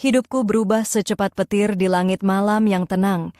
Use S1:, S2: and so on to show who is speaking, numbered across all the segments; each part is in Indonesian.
S1: Hidupku berubah secepat petir di langit malam yang tenang.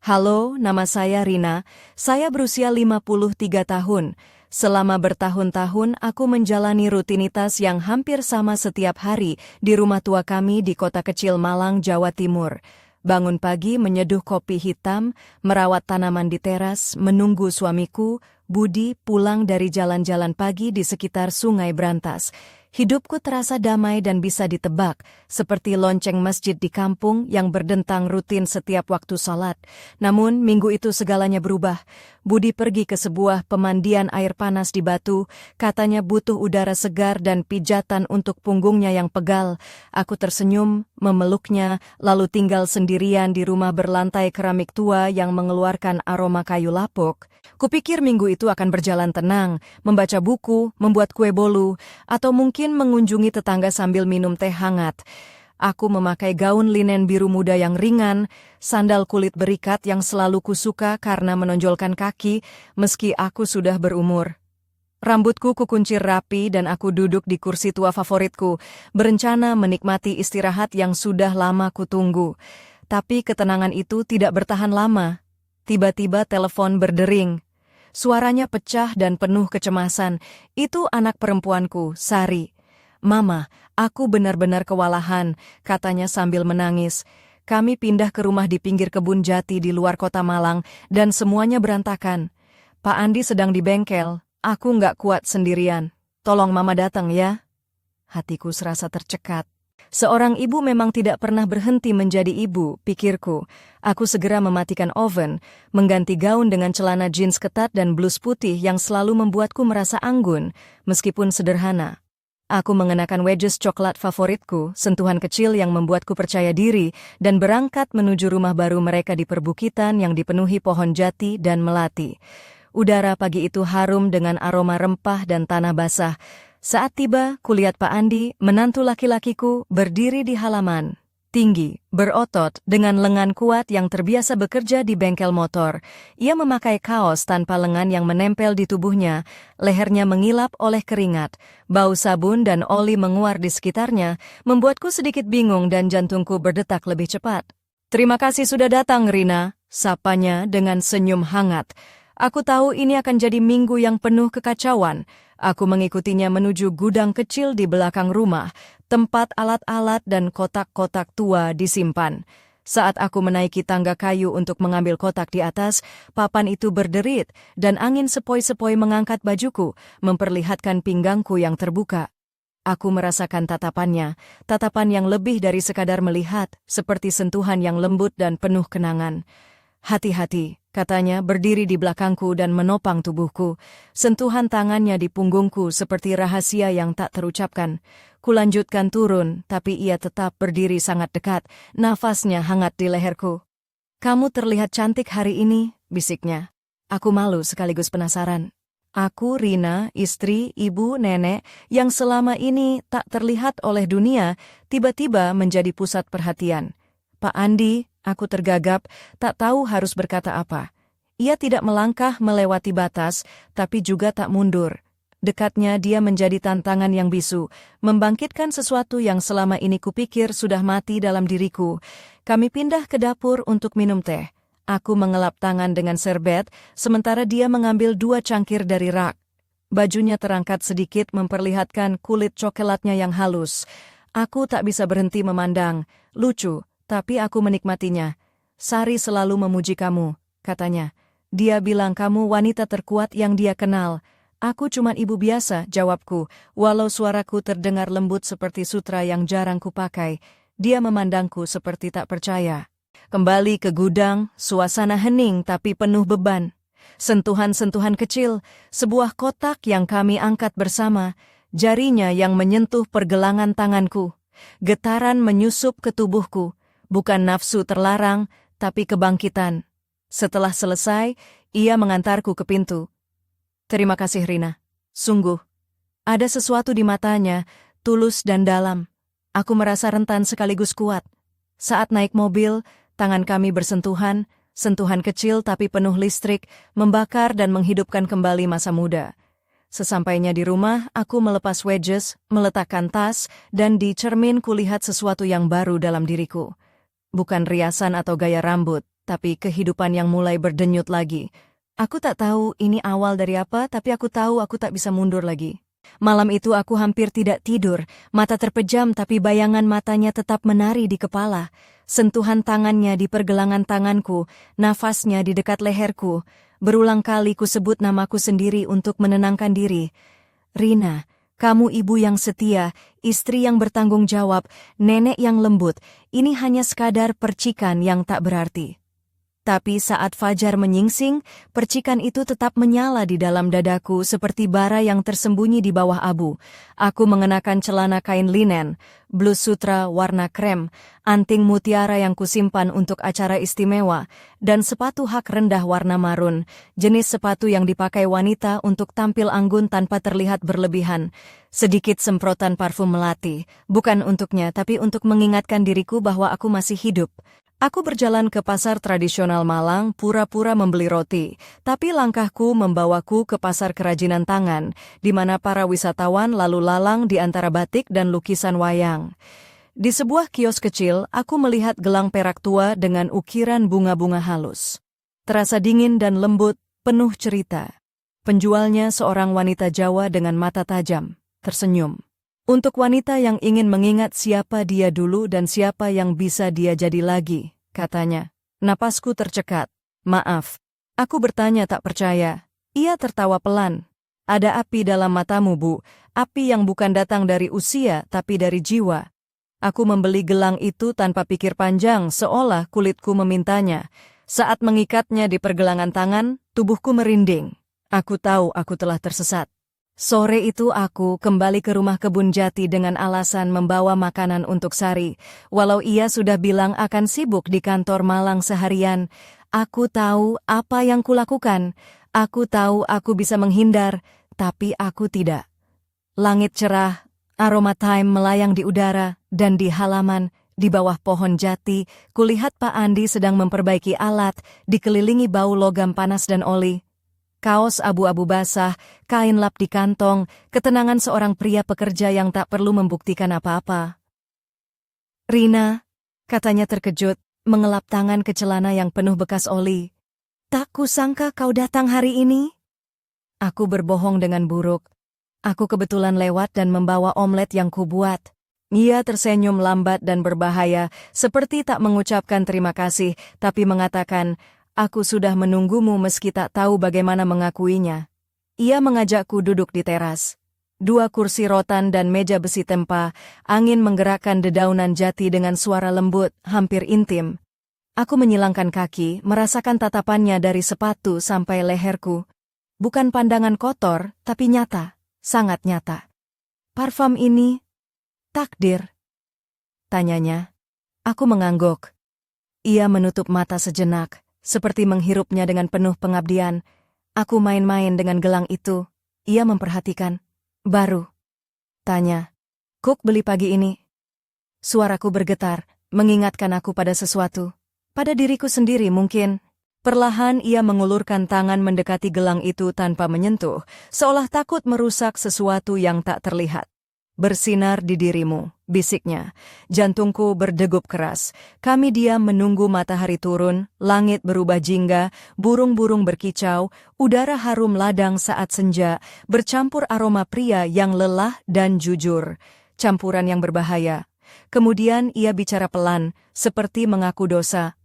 S1: Halo, nama saya Rina. Saya berusia 53 tahun. Selama bertahun-tahun aku menjalani rutinitas yang hampir sama setiap hari di rumah tua kami di kota kecil Malang, Jawa Timur. Bangun pagi menyeduh kopi hitam, merawat tanaman di teras, menunggu suamiku, Budi, pulang dari jalan-jalan pagi di sekitar Sungai Brantas. Hidupku terasa damai dan bisa ditebak, seperti lonceng masjid di kampung yang berdentang rutin setiap waktu salat. Namun, minggu itu segalanya berubah. Budi pergi ke sebuah pemandian air panas di Batu, katanya butuh udara segar dan pijatan untuk punggungnya yang pegal. Aku tersenyum, memeluknya, lalu tinggal sendirian di rumah berlantai keramik tua yang mengeluarkan aroma kayu lapuk. Kupikir minggu itu akan berjalan tenang, membaca buku, membuat kue bolu, atau mungkin mengunjungi tetangga sambil minum teh hangat. Aku memakai gaun linen biru muda yang ringan, sandal kulit berikat yang selalu kusuka karena menonjolkan kaki meski aku sudah berumur. Rambutku kukuncir rapi dan aku duduk di kursi tua favoritku, berencana menikmati istirahat yang sudah lama kutunggu. Tapi ketenangan itu tidak bertahan lama. Tiba-tiba telepon berdering. Suaranya pecah dan penuh kecemasan. Itu anak perempuanku, Sari. "Mama, aku benar-benar kewalahan," katanya sambil menangis. "Kami pindah ke rumah di pinggir kebun jati di luar kota Malang dan semuanya berantakan. Pak Andi sedang di bengkel, aku nggak kuat sendirian. Tolong Mama datang ya." Hatiku serasa tercekat. Seorang ibu memang tidak pernah berhenti menjadi ibu, pikirku. Aku segera mematikan oven, mengganti gaun dengan celana jeans ketat dan blus putih yang selalu membuatku merasa anggun, meskipun sederhana. Aku mengenakan wedges coklat favoritku, sentuhan kecil yang membuatku percaya diri, dan berangkat menuju rumah baru mereka di perbukitan yang dipenuhi pohon jati dan melati. Udara pagi itu harum dengan aroma rempah dan tanah basah. Saat tiba, kulihat Pak Andi, menantu laki-lakiku, berdiri di halaman. Tinggi, berotot, dengan lengan kuat yang terbiasa bekerja di bengkel motor. Ia memakai kaos tanpa lengan yang menempel di tubuhnya, lehernya mengilap oleh keringat. Bau sabun dan oli menguar di sekitarnya, membuatku sedikit bingung dan jantungku berdetak lebih cepat. "Terima kasih sudah datang, Rina," sapanya dengan senyum hangat. Aku tahu ini akan jadi minggu yang penuh kekacauan. Aku mengikutinya menuju gudang kecil di belakang rumah, tempat alat-alat dan kotak-kotak tua disimpan. Saat aku menaiki tangga kayu untuk mengambil kotak di atas, papan itu berderit dan angin sepoi-sepoi mengangkat bajuku, memperlihatkan pinggangku yang terbuka. Aku merasakan tatapannya, tatapan yang lebih dari sekadar melihat, seperti sentuhan yang lembut dan penuh kenangan. "Hati-hati," katanya berdiri di belakangku dan menopang tubuhku. Sentuhan tangannya di punggungku seperti rahasia yang tak terucapkan. Kulanjutkan turun, tapi ia tetap berdiri sangat dekat, nafasnya hangat di leherku. "Kamu terlihat cantik hari ini," bisiknya. Aku malu sekaligus penasaran. Aku, Rina, istri, ibu, nenek, yang selama ini tak terlihat oleh dunia, tiba-tiba menjadi pusat perhatian. "Pak Andi," aku tergagap, tak tahu harus berkata apa. Ia tidak melangkah melewati batas, tapi juga tak mundur. Dekatnya dia menjadi tantangan yang bisu, membangkitkan sesuatu yang selama ini kupikir sudah mati dalam diriku. Kami pindah ke dapur untuk minum teh. Aku mengelap tangan dengan serbet, sementara dia mengambil 2 cangkir dari rak. Bajunya terangkat sedikit memperlihatkan kulit coklatnya yang halus. Aku tak bisa berhenti memandang. Lucu, tapi aku menikmatinya. "Sari selalu memuji kamu," katanya. "Dia bilang kamu wanita terkuat yang dia kenal." "Aku cuman ibu biasa," jawabku, walau suaraku terdengar lembut seperti sutra yang jarang kupakai. Dia memandangku seperti tak percaya. Kembali ke gudang, suasana hening tapi penuh beban. Sentuhan-sentuhan kecil, sebuah kotak yang kami angkat bersama, jarinya yang menyentuh pergelangan tanganku. Getaran menyusup ke tubuhku. Bukan nafsu terlarang, tapi kebangkitan. Setelah selesai, ia mengantarku ke pintu. "Terima kasih, Rina. Sungguh." Ada sesuatu di matanya, tulus dan dalam. Aku merasa rentan sekaligus kuat. Saat naik mobil, tangan kami bersentuhan, sentuhan kecil tapi penuh listrik, membakar dan menghidupkan kembali masa muda. Sesampainya di rumah, aku melepas wedges, meletakkan tas, dan di cermin kulihat sesuatu yang baru dalam diriku. Bukan riasan atau gaya rambut, tapi kehidupan yang mulai berdenyut lagi. Aku tak tahu ini awal dari apa, tapi aku tahu aku tak bisa mundur lagi. Malam itu aku hampir tidak tidur, mata terpejam tapi bayangan matanya tetap menari di kepala. Sentuhan tangannya di pergelangan tanganku, nafasnya di dekat leherku. Berulang kali ku sebut namaku sendiri untuk menenangkan diri. Rina, kamu ibu yang setia, istri yang bertanggung jawab, nenek yang lembut. Ini hanya sekadar percikan yang tak berarti. Tapi saat fajar menyingsing, percikan itu tetap menyala di dalam dadaku seperti bara yang tersembunyi di bawah abu. Aku mengenakan celana kain linen, blus sutra warna krem, anting mutiara yang kusimpan untuk acara istimewa, dan sepatu hak rendah warna marun, jenis sepatu yang dipakai wanita untuk tampil anggun tanpa terlihat berlebihan. Sedikit semprotan parfum melati, bukan untuknya tapi untuk mengingatkan diriku bahwa aku masih hidup. Aku berjalan ke pasar tradisional Malang, pura-pura membeli roti, tapi langkahku membawaku ke pasar kerajinan tangan, di mana para wisatawan lalu lalang di antara batik dan lukisan wayang. Di sebuah kios kecil, aku melihat gelang perak tua dengan ukiran bunga-bunga halus. Terasa dingin dan lembut, penuh cerita. Penjualnya seorang wanita Jawa dengan mata tajam, tersenyum. Untuk wanita yang ingin mengingat siapa dia dulu dan siapa yang bisa dia jadi lagi, katanya. Napasku tercekat. Maaf. Aku bertanya tak percaya. Ia tertawa pelan. Ada api dalam matamu, Bu. Api yang bukan datang dari usia tapi dari jiwa. Aku membeli gelang itu tanpa pikir panjang seolah kulitku memintanya. Saat mengikatnya di pergelangan tangan, tubuhku merinding. Aku tahu aku telah tersesat. Sore itu aku kembali ke rumah kebun jati dengan alasan membawa makanan untuk Sari. Walau ia sudah bilang akan sibuk di kantor Malang seharian, aku tahu apa yang kulakukan. Aku tahu aku bisa menghindar, tapi aku tidak. Langit cerah, aroma thyme melayang di udara, dan di halaman, di bawah pohon jati, kulihat Pak Andi sedang memperbaiki alat, dikelilingi bau logam panas dan oli. Kaos abu-abu basah, kain lap di kantong, ketenangan seorang pria pekerja yang tak perlu membuktikan apa-apa. Rina, katanya terkejut, mengelap tangan ke celana yang penuh bekas oli. Tak kusangka kau datang hari ini. Aku berbohong dengan buruk. Aku kebetulan lewat dan membawa omelet yang kubuat. Ia tersenyum lambat dan berbahaya, seperti tak mengucapkan terima kasih, tapi mengatakan, aku sudah menunggumu meski tak tahu bagaimana mengakuinya. Ia mengajakku duduk di teras. 2 kursi rotan dan meja besi tempa, angin menggerakkan dedaunan jati dengan suara lembut, hampir intim. Aku menyilangkan kaki, merasakan tatapannya dari sepatu sampai leherku. Bukan pandangan kotor, tapi nyata, sangat nyata. Parfum ini, takdir? Tanyanya. Aku mengangguk. Ia menutup mata sejenak. Seperti menghirupnya dengan penuh pengabdian. Aku main-main dengan gelang itu. Ia memperhatikan. Baru. Tanya. Cook beli pagi ini. Suaraku bergetar, mengingatkan aku pada sesuatu. Pada diriku sendiri mungkin. Perlahan ia mengulurkan tangan mendekati gelang itu tanpa menyentuh, seolah takut merusak sesuatu yang tak terlihat. Bersinar di dirimu, bisiknya. Jantungku berdegup keras. Kami diam menunggu matahari turun, langit berubah jingga, burung-burung berkicau, udara harum ladang saat senja, bercampur aroma pria yang lelah dan jujur. Campuran yang berbahaya. Kemudian ia bicara pelan, seperti mengaku dosa.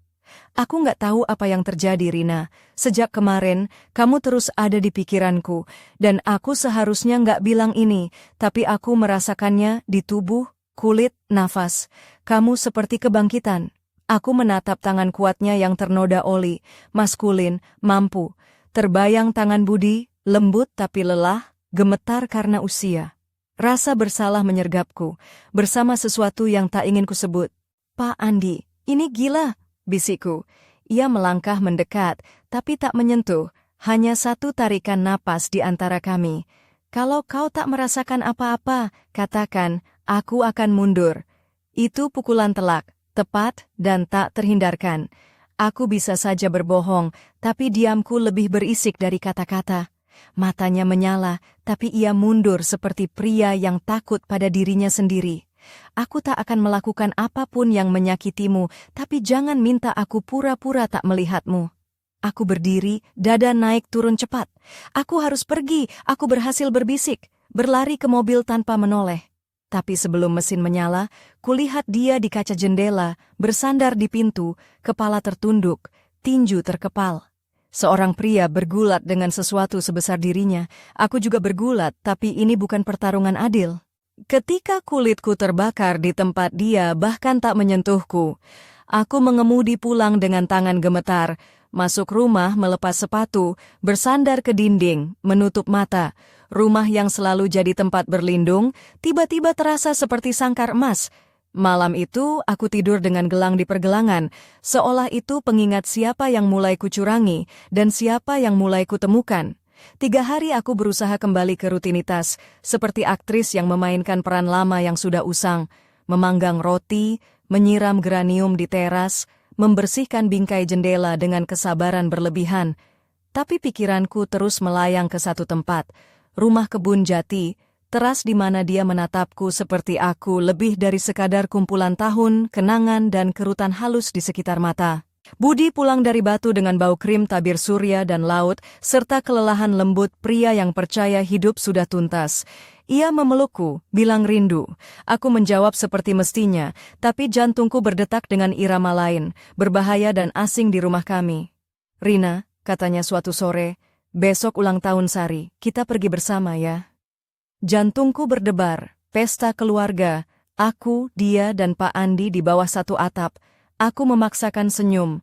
S1: Aku nggak tahu apa yang terjadi, Rina. Sejak kemarin, kamu terus ada di pikiranku, dan aku seharusnya nggak bilang ini, tapi aku merasakannya di tubuh, kulit, nafas. Kamu seperti kebangkitan. Aku menatap tangan kuatnya yang ternoda oli, maskulin, mampu. Terbayang tangan Budi, lembut tapi lelah, gemetar karena usia. Rasa bersalah menyergapku, bersama sesuatu yang tak ingin kusebut. Pak Andi, ini gila, bisikku. Ia melangkah mendekat, tapi tak menyentuh, hanya satu tarikan napas di antara kami. Kalau kau tak merasakan apa-apa, katakan, aku akan mundur. Itu pukulan telak, tepat dan tak terhindarkan. Aku bisa saja berbohong, tapi diamku lebih berisik dari kata-kata. Matanya menyala, tapi ia mundur seperti pria yang takut pada dirinya sendiri. Aku tak akan melakukan apapun yang menyakitimu, tapi jangan minta aku pura-pura tak melihatmu. Aku berdiri, dada naik turun cepat. Aku harus pergi, aku berhasil berbisik, berlari ke mobil tanpa menoleh. Tapi sebelum mesin menyala, kulihat dia di kaca jendela, bersandar di pintu, kepala tertunduk, tinju terkepal. Seorang pria bergulat dengan sesuatu sebesar dirinya. Aku juga bergulat, tapi ini bukan pertarungan adil. Ketika kulitku terbakar di tempat dia bahkan tak menyentuhku, aku mengemudi pulang dengan tangan gemetar, masuk rumah melepas sepatu, bersandar ke dinding, menutup mata. Rumah yang selalu jadi tempat berlindung, tiba-tiba terasa seperti sangkar emas. Malam itu, aku tidur dengan gelang di pergelangan, seolah itu pengingat siapa yang mulai kucurangi dan siapa yang mulai kutemukan. 3 hari aku berusaha kembali ke rutinitas, seperti aktris yang memainkan peran lama yang sudah usang, memanggang roti, menyiram geranium di teras, membersihkan bingkai jendela dengan kesabaran berlebihan. Tapi pikiranku terus melayang ke satu tempat, rumah kebun jati, teras di mana dia menatapku seperti aku lebih dari sekadar kumpulan tahun, kenangan dan kerutan halus di sekitar mata. Budi pulang dari Batu dengan bau krim tabir surya dan laut, serta kelelahan lembut pria yang percaya hidup sudah tuntas. Ia memelukku, bilang rindu. Aku menjawab seperti mestinya, tapi jantungku berdetak dengan irama lain, berbahaya dan asing di rumah kami. "Rina," katanya suatu sore, "besok ulang tahun Sari, kita pergi bersama ya." Jantungku berdebar, pesta keluarga, aku, dia dan Pak Andi di bawah satu atap. Aku memaksakan senyum.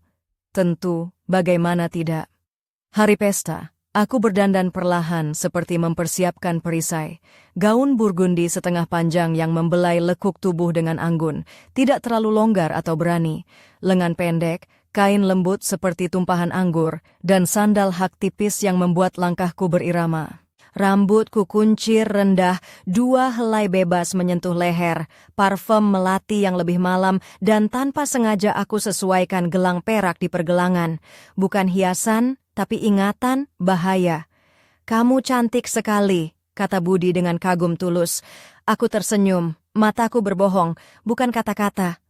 S1: Tentu, bagaimana tidak. Hari pesta, aku berdandan perlahan seperti mempersiapkan perisai. Gaun burgundi setengah panjang yang membelai lekuk tubuh dengan anggun, tidak terlalu longgar atau berani. Lengan pendek, kain lembut seperti tumpahan anggur, dan sandal hak tipis yang membuat langkahku berirama. Rambutku kuncir rendah, 2 helai bebas menyentuh leher, parfum melati yang lebih malam, dan tanpa sengaja aku sesuaikan gelang perak di pergelangan. Bukan hiasan, tapi ingatan, bahaya. "Kamu cantik sekali," kata Budi dengan kagum tulus. Aku tersenyum, mataku berbohong, bukan kata-kata.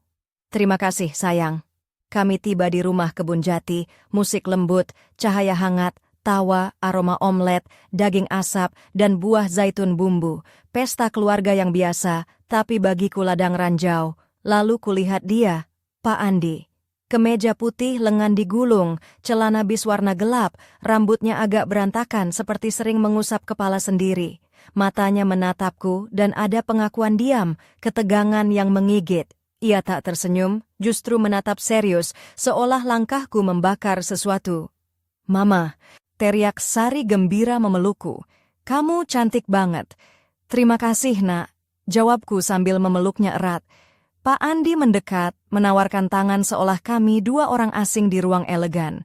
S1: "Terima kasih, sayang." Kami tiba di rumah kebun jati, musik lembut, cahaya hangat, tawa, aroma omelet, daging asap, dan buah zaitun bumbu. Pesta keluarga yang biasa, tapi bagiku ladang ranjau. Lalu kulihat dia, Pak Andi. Kemeja putih lengan digulung, celana bis warna gelap, rambutnya agak berantakan seperti sering mengusap kepala sendiri. Matanya menatapku dan ada pengakuan diam, ketegangan yang menggigit. Ia tak tersenyum, justru menatap serius, seolah langkahku membakar sesuatu. "Mama," teriak Sari gembira memelukku. "Kamu cantik banget." "Terima kasih, Nak," jawabku sambil memeluknya erat. Pak Andi mendekat, menawarkan tangan seolah kami 2 orang asing di ruang elegan.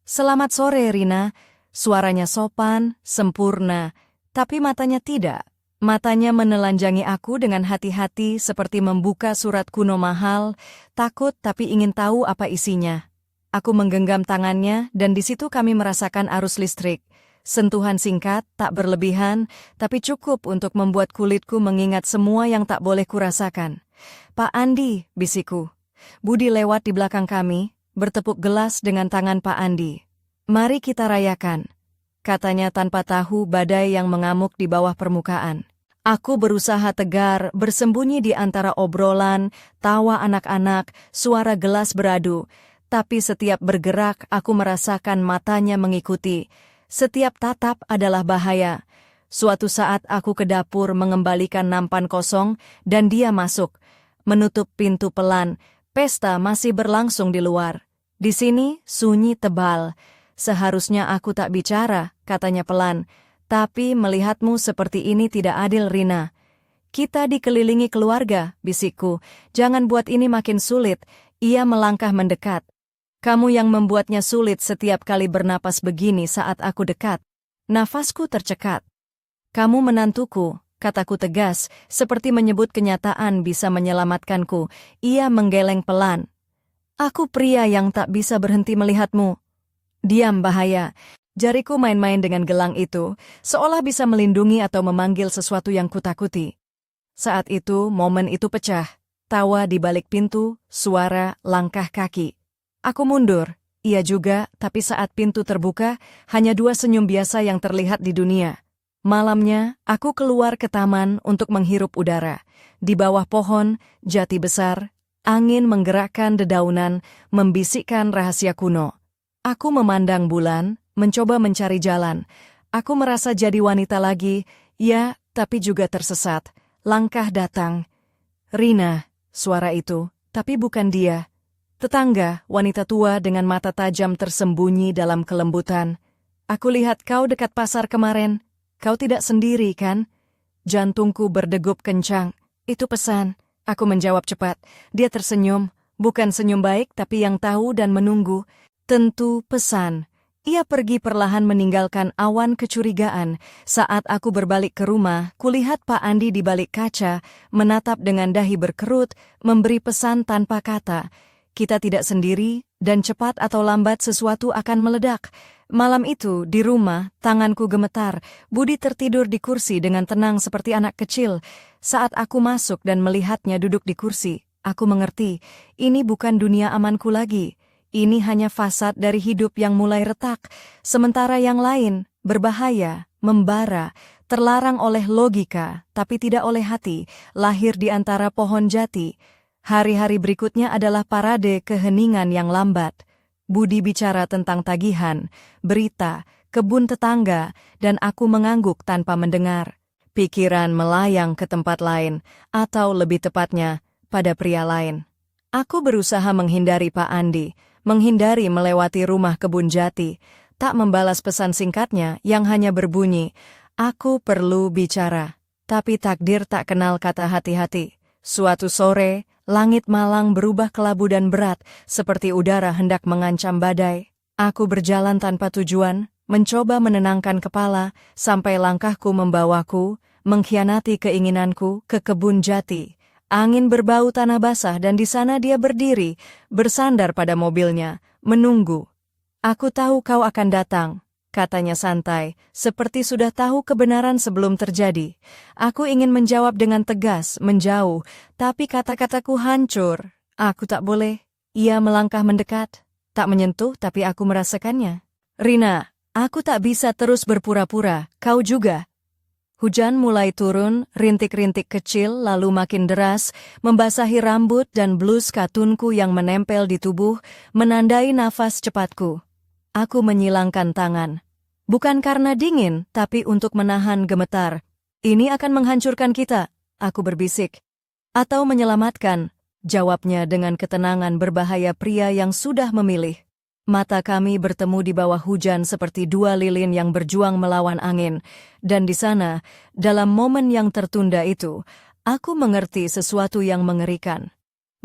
S1: "Selamat sore, Rina." Suaranya sopan, sempurna, tapi matanya tidak. Matanya menelanjangi aku dengan hati-hati seperti membuka surat kuno mahal, takut tapi ingin tahu apa isinya. Aku menggenggam tangannya dan di situ kami merasakan arus listrik. Sentuhan singkat, tak berlebihan, tapi cukup untuk membuat kulitku mengingat semua yang tak boleh kurasakan. "Pak Andi," bisikku. Budi lewat di belakang kami, bertepuk gelas dengan tangan Pak Andi. "Mari kita rayakan," katanya tanpa tahu badai yang mengamuk di bawah permukaan. Aku berusaha tegar, bersembunyi di antara obrolan, tawa anak-anak, suara gelas beradu. Tapi setiap bergerak aku merasakan matanya mengikuti. Setiap tatap adalah bahaya. Suatu saat aku ke dapur mengembalikan nampan kosong dan dia masuk. Menutup pintu pelan, pesta masih berlangsung di luar. Di sini sunyi tebal. "Seharusnya aku tak bicara," katanya pelan. "Tapi melihatmu seperti ini tidak adil, Rina." "Kita dikelilingi keluarga," bisikku. "Jangan buat ini makin sulit." Ia melangkah mendekat. "Kamu yang membuatnya sulit setiap kali bernapas begini saat aku dekat." Nafasku tercekat. "Kamu menantuku," kataku tegas, seperti menyebut kenyataan bisa menyelamatkanku. Ia menggeleng pelan. "Aku pria yang tak bisa berhenti melihatmu." "Diam, bahaya." Jariku main-main dengan gelang itu, seolah bisa melindungi atau memanggil sesuatu yang kutakuti. Saat itu, momen itu pecah. Tawa di balik pintu, suara, langkah kaki. Aku mundur, ia juga, tapi saat pintu terbuka, hanya 2 senyum biasa yang terlihat di dunia. Malamnya, aku keluar ke taman untuk menghirup udara. Di bawah pohon, jati besar, angin menggerakkan dedaunan, membisikkan rahasia kuno. Aku memandang bulan, mencoba mencari jalan. Aku merasa jadi wanita lagi, ya, tapi juga tersesat. Langkah datang. Rina, suara itu, tapi bukan dia. Tetangga, wanita tua dengan mata tajam tersembunyi dalam kelembutan. Aku lihat kau dekat pasar kemarin. Kau tidak sendiri, kan? Jantungku berdegup kencang. Itu pesan. Aku menjawab cepat. Dia tersenyum. Bukan senyum baik, tapi yang tahu dan menunggu. Tentu pesan. Ia pergi perlahan meninggalkan awan kecurigaan. Saat aku berbalik ke rumah, kulihat Pak Andi di balik kaca, menatap dengan dahi berkerut, memberi pesan tanpa kata. Kita tidak sendiri, dan cepat atau lambat sesuatu akan meledak. Malam itu, di rumah, tanganku gemetar. Budi tertidur di kursi dengan tenang seperti anak kecil. Saat aku masuk dan melihatnya duduk di kursi, aku mengerti, ini bukan dunia amanku lagi. Ini hanya fasad dari hidup yang mulai retak, sementara yang lain, berbahaya, membara, terlarang oleh logika, tapi tidak oleh hati, lahir di antara pohon jati. Hari-hari berikutnya adalah parade keheningan yang lambat. Budi bicara tentang tagihan, berita, kebun tetangga, dan aku mengangguk tanpa mendengar. Pikiran melayang ke tempat lain, atau lebih tepatnya, pada pria lain. Aku berusaha menghindari Pak Andi, menghindari melewati rumah kebun jati, tak membalas pesan singkatnya yang hanya berbunyi, "Aku perlu bicara." Tapi takdir tak kenal kata hati-hati. Suatu sore, langit malang berubah kelabu dan berat, seperti udara hendak mengancam badai. Aku berjalan tanpa tujuan, mencoba menenangkan kepala, sampai langkahku membawaku, mengkhianati keinginanku, ke kebun jati. Angin berbau tanah basah dan di sana dia berdiri, bersandar pada mobilnya, menunggu. "Aku tahu kau akan datang," katanya santai, seperti sudah tahu kebenaran sebelum terjadi. Aku ingin menjawab dengan tegas, menjauh, tapi kata-kataku hancur. Aku tak boleh. Ia melangkah mendekat, tak menyentuh tapi aku merasakannya. "Rina, aku tak bisa terus berpura-pura, kau juga." Hujan mulai turun, rintik-rintik kecil lalu makin deras, membasahi rambut dan blus katunku yang menempel di tubuh, menandai nafas cepatku. Aku menyilangkan tangan. Bukan karena dingin, tapi untuk menahan gemetar. "Ini akan menghancurkan kita," aku berbisik. "Atau menyelamatkan," jawabnya dengan ketenangan berbahaya pria yang sudah memilih. Mata kami bertemu di bawah hujan seperti 2 lilin yang berjuang melawan angin. Dan di sana, dalam momen yang tertunda itu, aku mengerti sesuatu yang mengerikan.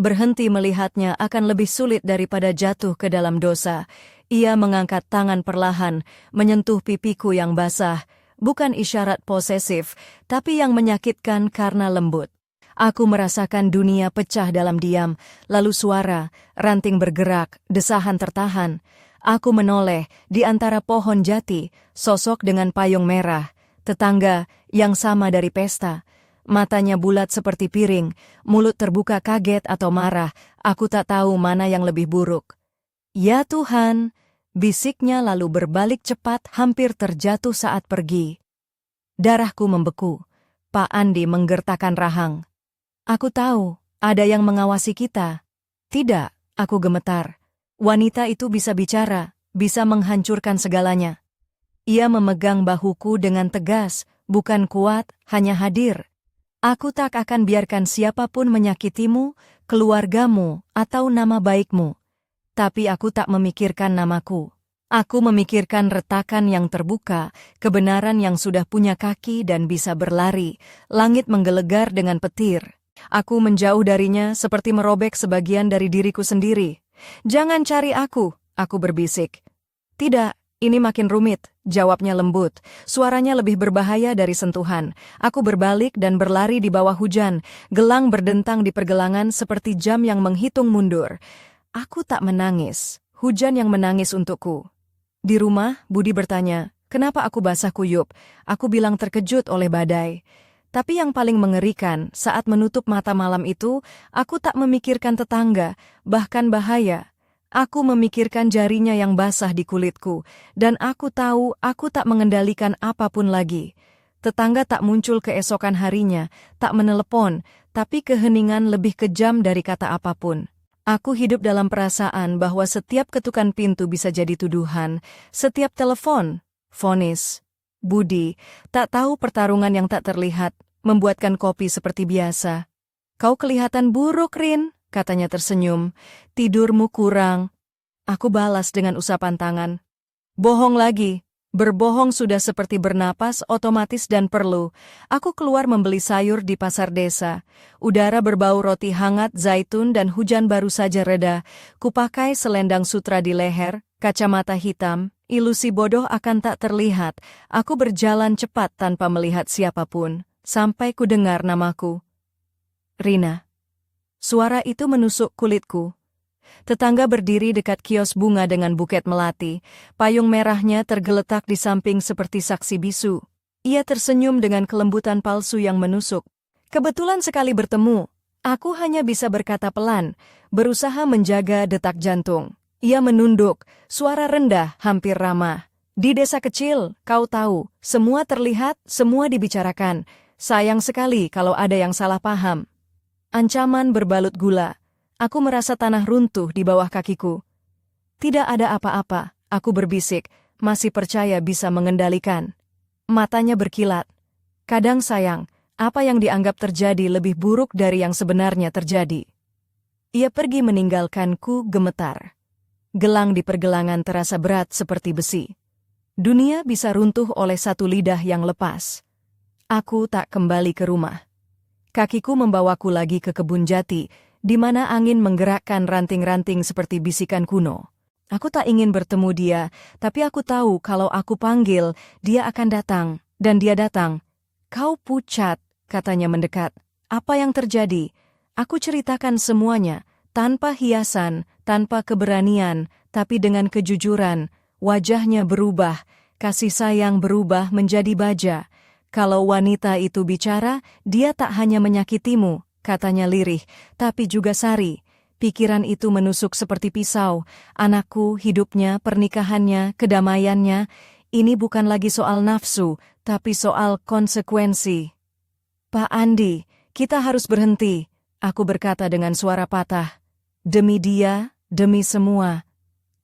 S1: Berhenti melihatnya akan lebih sulit daripada jatuh ke dalam dosa. Ia mengangkat tangan perlahan, menyentuh pipiku yang basah, bukan isyarat posesif, tapi yang menyakitkan karena lembut. Aku merasakan dunia pecah dalam diam, lalu suara, ranting bergerak, desahan tertahan. Aku menoleh di antara pohon jati, sosok dengan payung merah, tetangga yang sama dari pesta. Matanya bulat seperti piring, mulut terbuka kaget atau marah, aku tak tahu mana yang lebih buruk. "Ya Tuhan," bisiknya lalu berbalik cepat hampir terjatuh saat pergi. Darahku membeku. Pak Andi menggertakkan rahang. "Aku tahu, ada yang mengawasi kita." "Tidak," aku gemetar. "Wanita itu bisa bicara, bisa menghancurkan segalanya." Ia memegang bahuku dengan tegas, bukan kuat, hanya hadir. "Aku tak akan biarkan siapapun menyakitimu, keluargamu, atau nama baikmu. Tapi aku tak memikirkan namaku. Aku memikirkan retakan yang terbuka, kebenaran yang sudah punya kaki dan bisa berlari, langit menggelegar dengan petir. Aku menjauh darinya seperti merobek sebagian dari diriku sendiri. "Jangan cari aku berbisik. "Tidak, ini makin rumit," jawabnya lembut. Suaranya lebih berbahaya dari sentuhan. Aku berbalik dan berlari di bawah hujan, gelang berdentang di pergelangan seperti jam yang menghitung mundur. Aku tak menangis, hujan yang menangis untukku. Di rumah, Budi bertanya, kenapa aku basah kuyup? Aku bilang terkejut oleh badai. Tapi yang paling mengerikan, saat menutup mata malam itu, aku tak memikirkan tetangga, bahkan bahaya. Aku memikirkan jarinya yang basah di kulitku, dan aku tahu aku tak mengendalikan apapun lagi. Tetangga tak muncul keesokan harinya, tak menelepon, tapi keheningan lebih kejam dari kata apapun. Aku hidup dalam perasaan bahwa setiap ketukan pintu bisa jadi tuduhan, setiap telepon, vonis. Budi, tak tahu pertarungan yang tak terlihat, membuatkan kopi seperti biasa. Kau kelihatan buruk, Rin, katanya tersenyum. Tidurmu kurang. Aku balas dengan usapan tangan. Bohong lagi. Berbohong sudah seperti bernapas otomatis dan perlu. Aku keluar membeli sayur di pasar desa. Udara berbau roti hangat, zaitun dan hujan baru saja reda. Kupakai selendang sutra di leher, kacamata hitam. Ilusi bodoh akan tak terlihat. Aku berjalan cepat tanpa melihat siapapun, sampai ku dengar namaku. Rina. Suara itu menusuk kulitku. Tetangga berdiri dekat kios bunga dengan buket melati. Payung merahnya tergeletak di samping seperti saksi bisu. Ia tersenyum dengan kelembutan palsu yang menusuk. Kebetulan sekali bertemu. Aku hanya bisa berkata pelan, berusaha menjaga detak jantung. Ia menunduk, suara rendah, hampir ramah. Di desa kecil, kau tahu, semua terlihat, semua dibicarakan. Sayang sekali kalau ada yang salah paham. Ancaman berbalut gula. Aku merasa tanah runtuh di bawah kakiku. Tidak ada apa-apa, aku berbisik, masih percaya bisa mengendalikan. Matanya berkilat. Kadang sayang, apa yang dianggap terjadi lebih buruk dari yang sebenarnya terjadi. Ia pergi meninggalkanku gemetar. Gelang di pergelangan terasa berat seperti besi. Dunia bisa runtuh oleh satu lidah yang lepas. Aku tak kembali ke rumah. Kakiku membawaku lagi ke kebun jati, di mana angin menggerakkan ranting-ranting seperti bisikan kuno. Aku tak ingin bertemu dia, tapi aku tahu kalau aku panggil, dia akan datang. Dan dia datang. Kau pucat, katanya mendekat. Apa yang terjadi? Aku ceritakan semuanya. Tanpa hiasan, tanpa keberanian, tapi dengan kejujuran. Wajahnya berubah, kasih sayang berubah menjadi baja. Kalau wanita itu bicara, dia tak hanya menyakitimu, katanya lirih, tapi juga sari. Pikiran itu menusuk seperti pisau. Anakku, hidupnya, pernikahannya, kedamaiannya. Ini bukan lagi soal nafsu, tapi soal konsekuensi. Pak Andi, kita harus berhenti, aku berkata dengan suara patah. Demi dia, demi semua.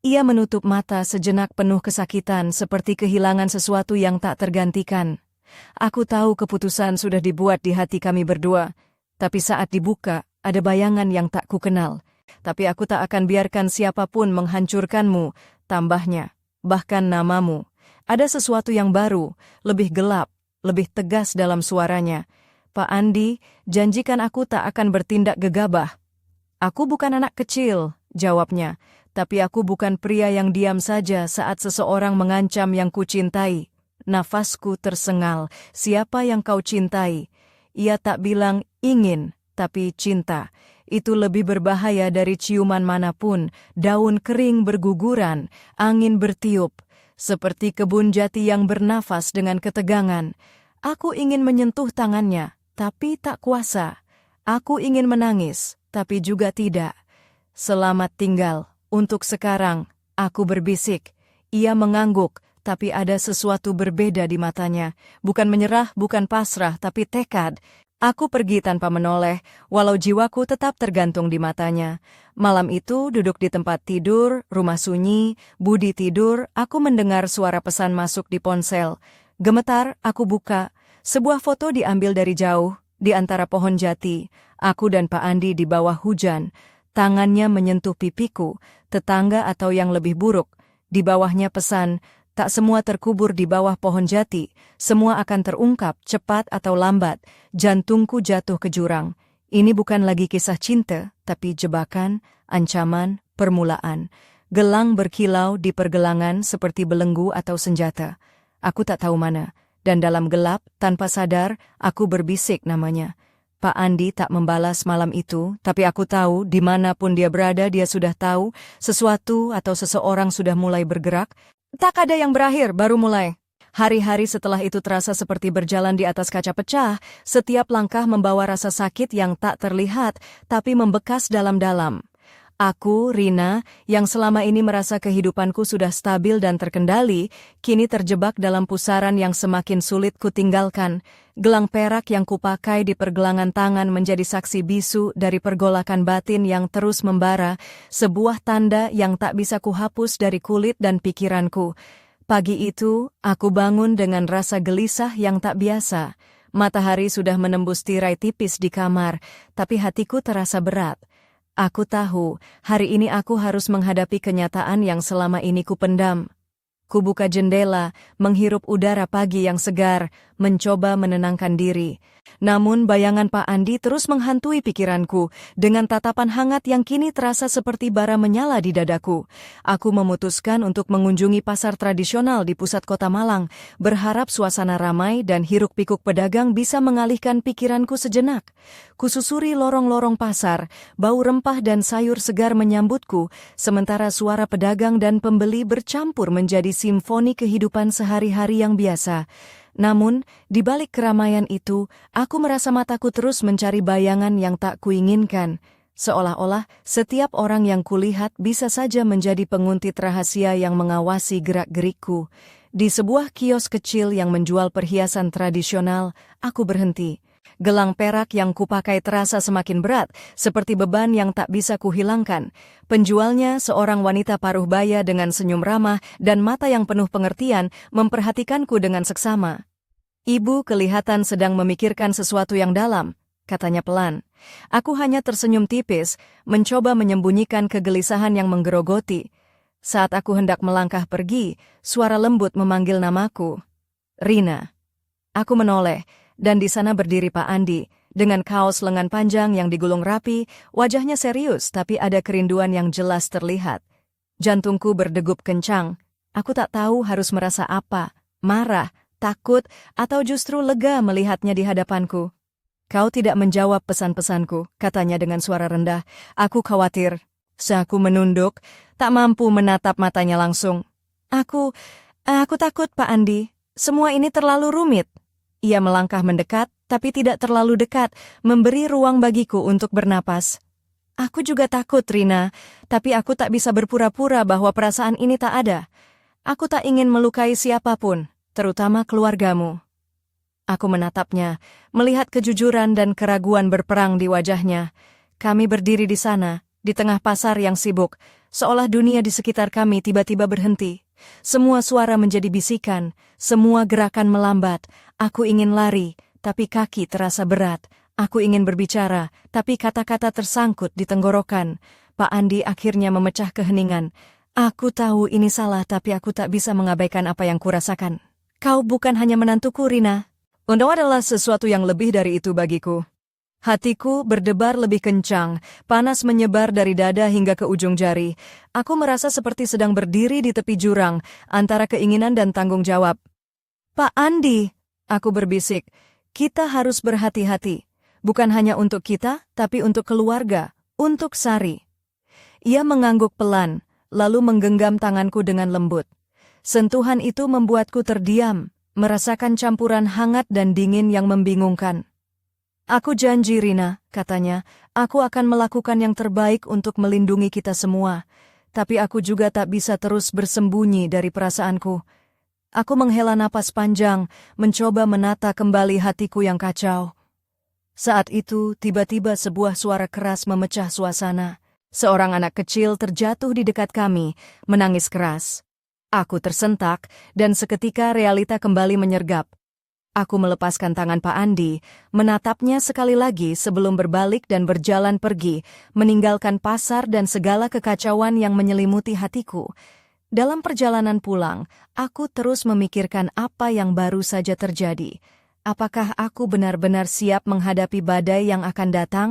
S1: Ia menutup mata sejenak penuh kesakitan seperti kehilangan sesuatu yang tak tergantikan. Aku tahu keputusan sudah dibuat di hati kami berdua, tapi saat dibuka, ada bayangan yang tak kukenal. Tapi aku tak akan biarkan siapapun menghancurkanmu, tambahnya, bahkan namamu. Ada sesuatu yang baru, lebih gelap, lebih tegas dalam suaranya. Pak Andi, janjikan aku tak akan bertindak gegabah. Aku bukan anak kecil, jawabnya, tapi aku bukan pria yang diam saja saat seseorang mengancam yang kucintai. Nafasku tersengal, siapa yang kau cintai? Ia tak bilang ingin, tapi cinta. Itu lebih berbahaya dari ciuman manapun, daun kering berguguran, angin bertiup. Seperti kebun jati yang bernafas dengan ketegangan. Aku ingin menyentuh tangannya, tapi tak kuasa. Aku ingin menangis, tapi juga tidak. Selamat tinggal, untuk sekarang, aku berbisik. Ia mengangguk, tapi ada sesuatu berbeda di matanya. Bukan menyerah, bukan pasrah, tapi tekad. Aku pergi tanpa menoleh, walau jiwaku tetap tergantung di matanya. Malam itu duduk di tempat tidur, rumah sunyi, Budi tidur, aku mendengar suara pesan masuk di ponsel. Gemetar, aku buka. Sebuah foto diambil dari jauh, di antara pohon jati. Aku dan Pak Andi di bawah hujan. Tangannya menyentuh pipiku, tetangga atau yang lebih buruk. Di bawahnya pesan, tak semua terkubur di bawah pohon jati, semua akan terungkap cepat atau lambat. Jantungku jatuh ke jurang. Ini bukan lagi kisah cinta, tapi jebakan, ancaman, permulaan. Gelang berkilau di pergelangan seperti belenggu atau senjata. Aku tak tahu mana, dan dalam gelap, tanpa sadar, aku berbisik namanya. Pak Andi tak membalas malam itu, tapi aku tahu dimanapun dia berada dia sudah tahu sesuatu atau seseorang sudah mulai bergerak. Tak ada yang berakhir, baru mulai. Hari-hari setelah itu terasa seperti berjalan di atas kaca pecah, setiap langkah membawa rasa sakit yang tak terlihat, tapi membekas dalam-dalam. Aku, Rina, yang selama ini merasa kehidupanku sudah stabil dan terkendali, kini terjebak dalam pusaran yang semakin sulit kutinggalkan. Gelang perak yang kupakai di pergelangan tangan menjadi saksi bisu dari pergolakan batin yang terus membara, sebuah tanda yang tak bisa kuhapus dari kulit dan pikiranku. Pagi itu, aku bangun dengan rasa gelisah yang tak biasa. Matahari sudah menembus tirai tipis di kamar, tapi hatiku terasa berat. Aku tahu, hari ini aku harus menghadapi kenyataan yang selama ini kupendam. Kubuka jendela, menghirup udara pagi yang segar, mencoba menenangkan diri. Namun bayangan Pak Andi terus menghantui pikiranku, dengan tatapan hangat yang kini terasa seperti bara menyala di dadaku. Aku memutuskan untuk mengunjungi pasar tradisional di pusat kota Malang, berharap suasana ramai dan hiruk-pikuk pedagang bisa mengalihkan pikiranku sejenak. Kususuri lorong-lorong pasar, bau rempah dan sayur segar menyambutku, sementara suara pedagang dan pembeli bercampur menjadi simfoni kehidupan sehari-hari yang biasa. Namun, di balik keramaian itu, aku merasa mataku terus mencari bayangan yang tak kuinginkan. Seolah-olah setiap orang yang kulihat bisa saja menjadi penguntit rahasia yang mengawasi gerak-gerikku. Di sebuah kios kecil yang menjual perhiasan tradisional, aku berhenti. Gelang perak yang kupakai terasa semakin berat, seperti beban yang tak bisa kuhilangkan. Penjualnya, seorang wanita paruh baya dengan senyum ramah dan mata yang penuh pengertian, memperhatikanku dengan seksama. "Ibu kelihatan sedang memikirkan sesuatu yang dalam," katanya pelan. Aku hanya tersenyum tipis, mencoba menyembunyikan kegelisahan yang menggerogoti. Saat aku hendak melangkah pergi, suara lembut memanggil namaku. "Rina." Aku menoleh, dan di sana berdiri Pak Andi, dengan kaos lengan panjang yang digulung rapi, wajahnya serius tapi ada kerinduan yang jelas terlihat. Jantungku berdegup kencang. Aku tak tahu harus merasa apa, marah, takut, atau justru lega melihatnya di hadapanku. "Kau tidak menjawab pesan-pesanku," katanya dengan suara rendah. "Aku khawatir." Seaku menunduk, tak mampu menatap matanya langsung. Aku takut, Pak Andi. Semua ini terlalu rumit." Ia melangkah mendekat, tapi tidak terlalu dekat, memberi ruang bagiku untuk bernapas. "Aku juga takut, Rina, tapi aku tak bisa berpura-pura bahwa perasaan ini tak ada. Aku tak ingin melukai siapapun, terutama keluargamu." Aku menatapnya, melihat kejujuran dan keraguan berperang di wajahnya. Kami berdiri di sana, di tengah pasar yang sibuk, seolah dunia di sekitar kami tiba-tiba berhenti. Semua suara menjadi bisikan, semua gerakan melambat. Aku ingin lari, tapi kaki terasa berat. Aku ingin berbicara, tapi kata-kata tersangkut di tenggorokan. Pak Andi akhirnya memecah keheningan. "Aku tahu ini salah, tapi aku tak bisa mengabaikan apa yang kurasakan. Kau bukan hanya menantuku, Rina. Kau adalah sesuatu yang lebih dari itu bagiku." Hatiku berdebar lebih kencang, panas menyebar dari dada hingga ke ujung jari. Aku merasa seperti sedang berdiri di tepi jurang, antara keinginan dan tanggung jawab. "Pak Andi," aku berbisik, "kita harus berhati-hati. Bukan hanya untuk kita, tapi untuk keluarga, untuk Sari." Ia mengangguk pelan, lalu menggenggam tanganku dengan lembut. Sentuhan itu membuatku terdiam, merasakan campuran hangat dan dingin yang membingungkan. "Aku janji, Rina," katanya, "aku akan melakukan yang terbaik untuk melindungi kita semua. Tapi aku juga tak bisa terus bersembunyi dari perasaanku." Aku menghela napas panjang, mencoba menata kembali hatiku yang kacau. Saat itu, tiba-tiba sebuah suara keras memecah suasana. Seorang anak kecil terjatuh di dekat kami, menangis keras. Aku tersentak, dan seketika realita kembali menyergap. Aku melepaskan tangan Pak Andi, menatapnya sekali lagi sebelum berbalik dan berjalan pergi, meninggalkan pasar dan segala kekacauan yang menyelimuti hatiku. Dalam perjalanan pulang, aku terus memikirkan apa yang baru saja terjadi. Apakah aku benar-benar siap menghadapi badai yang akan datang?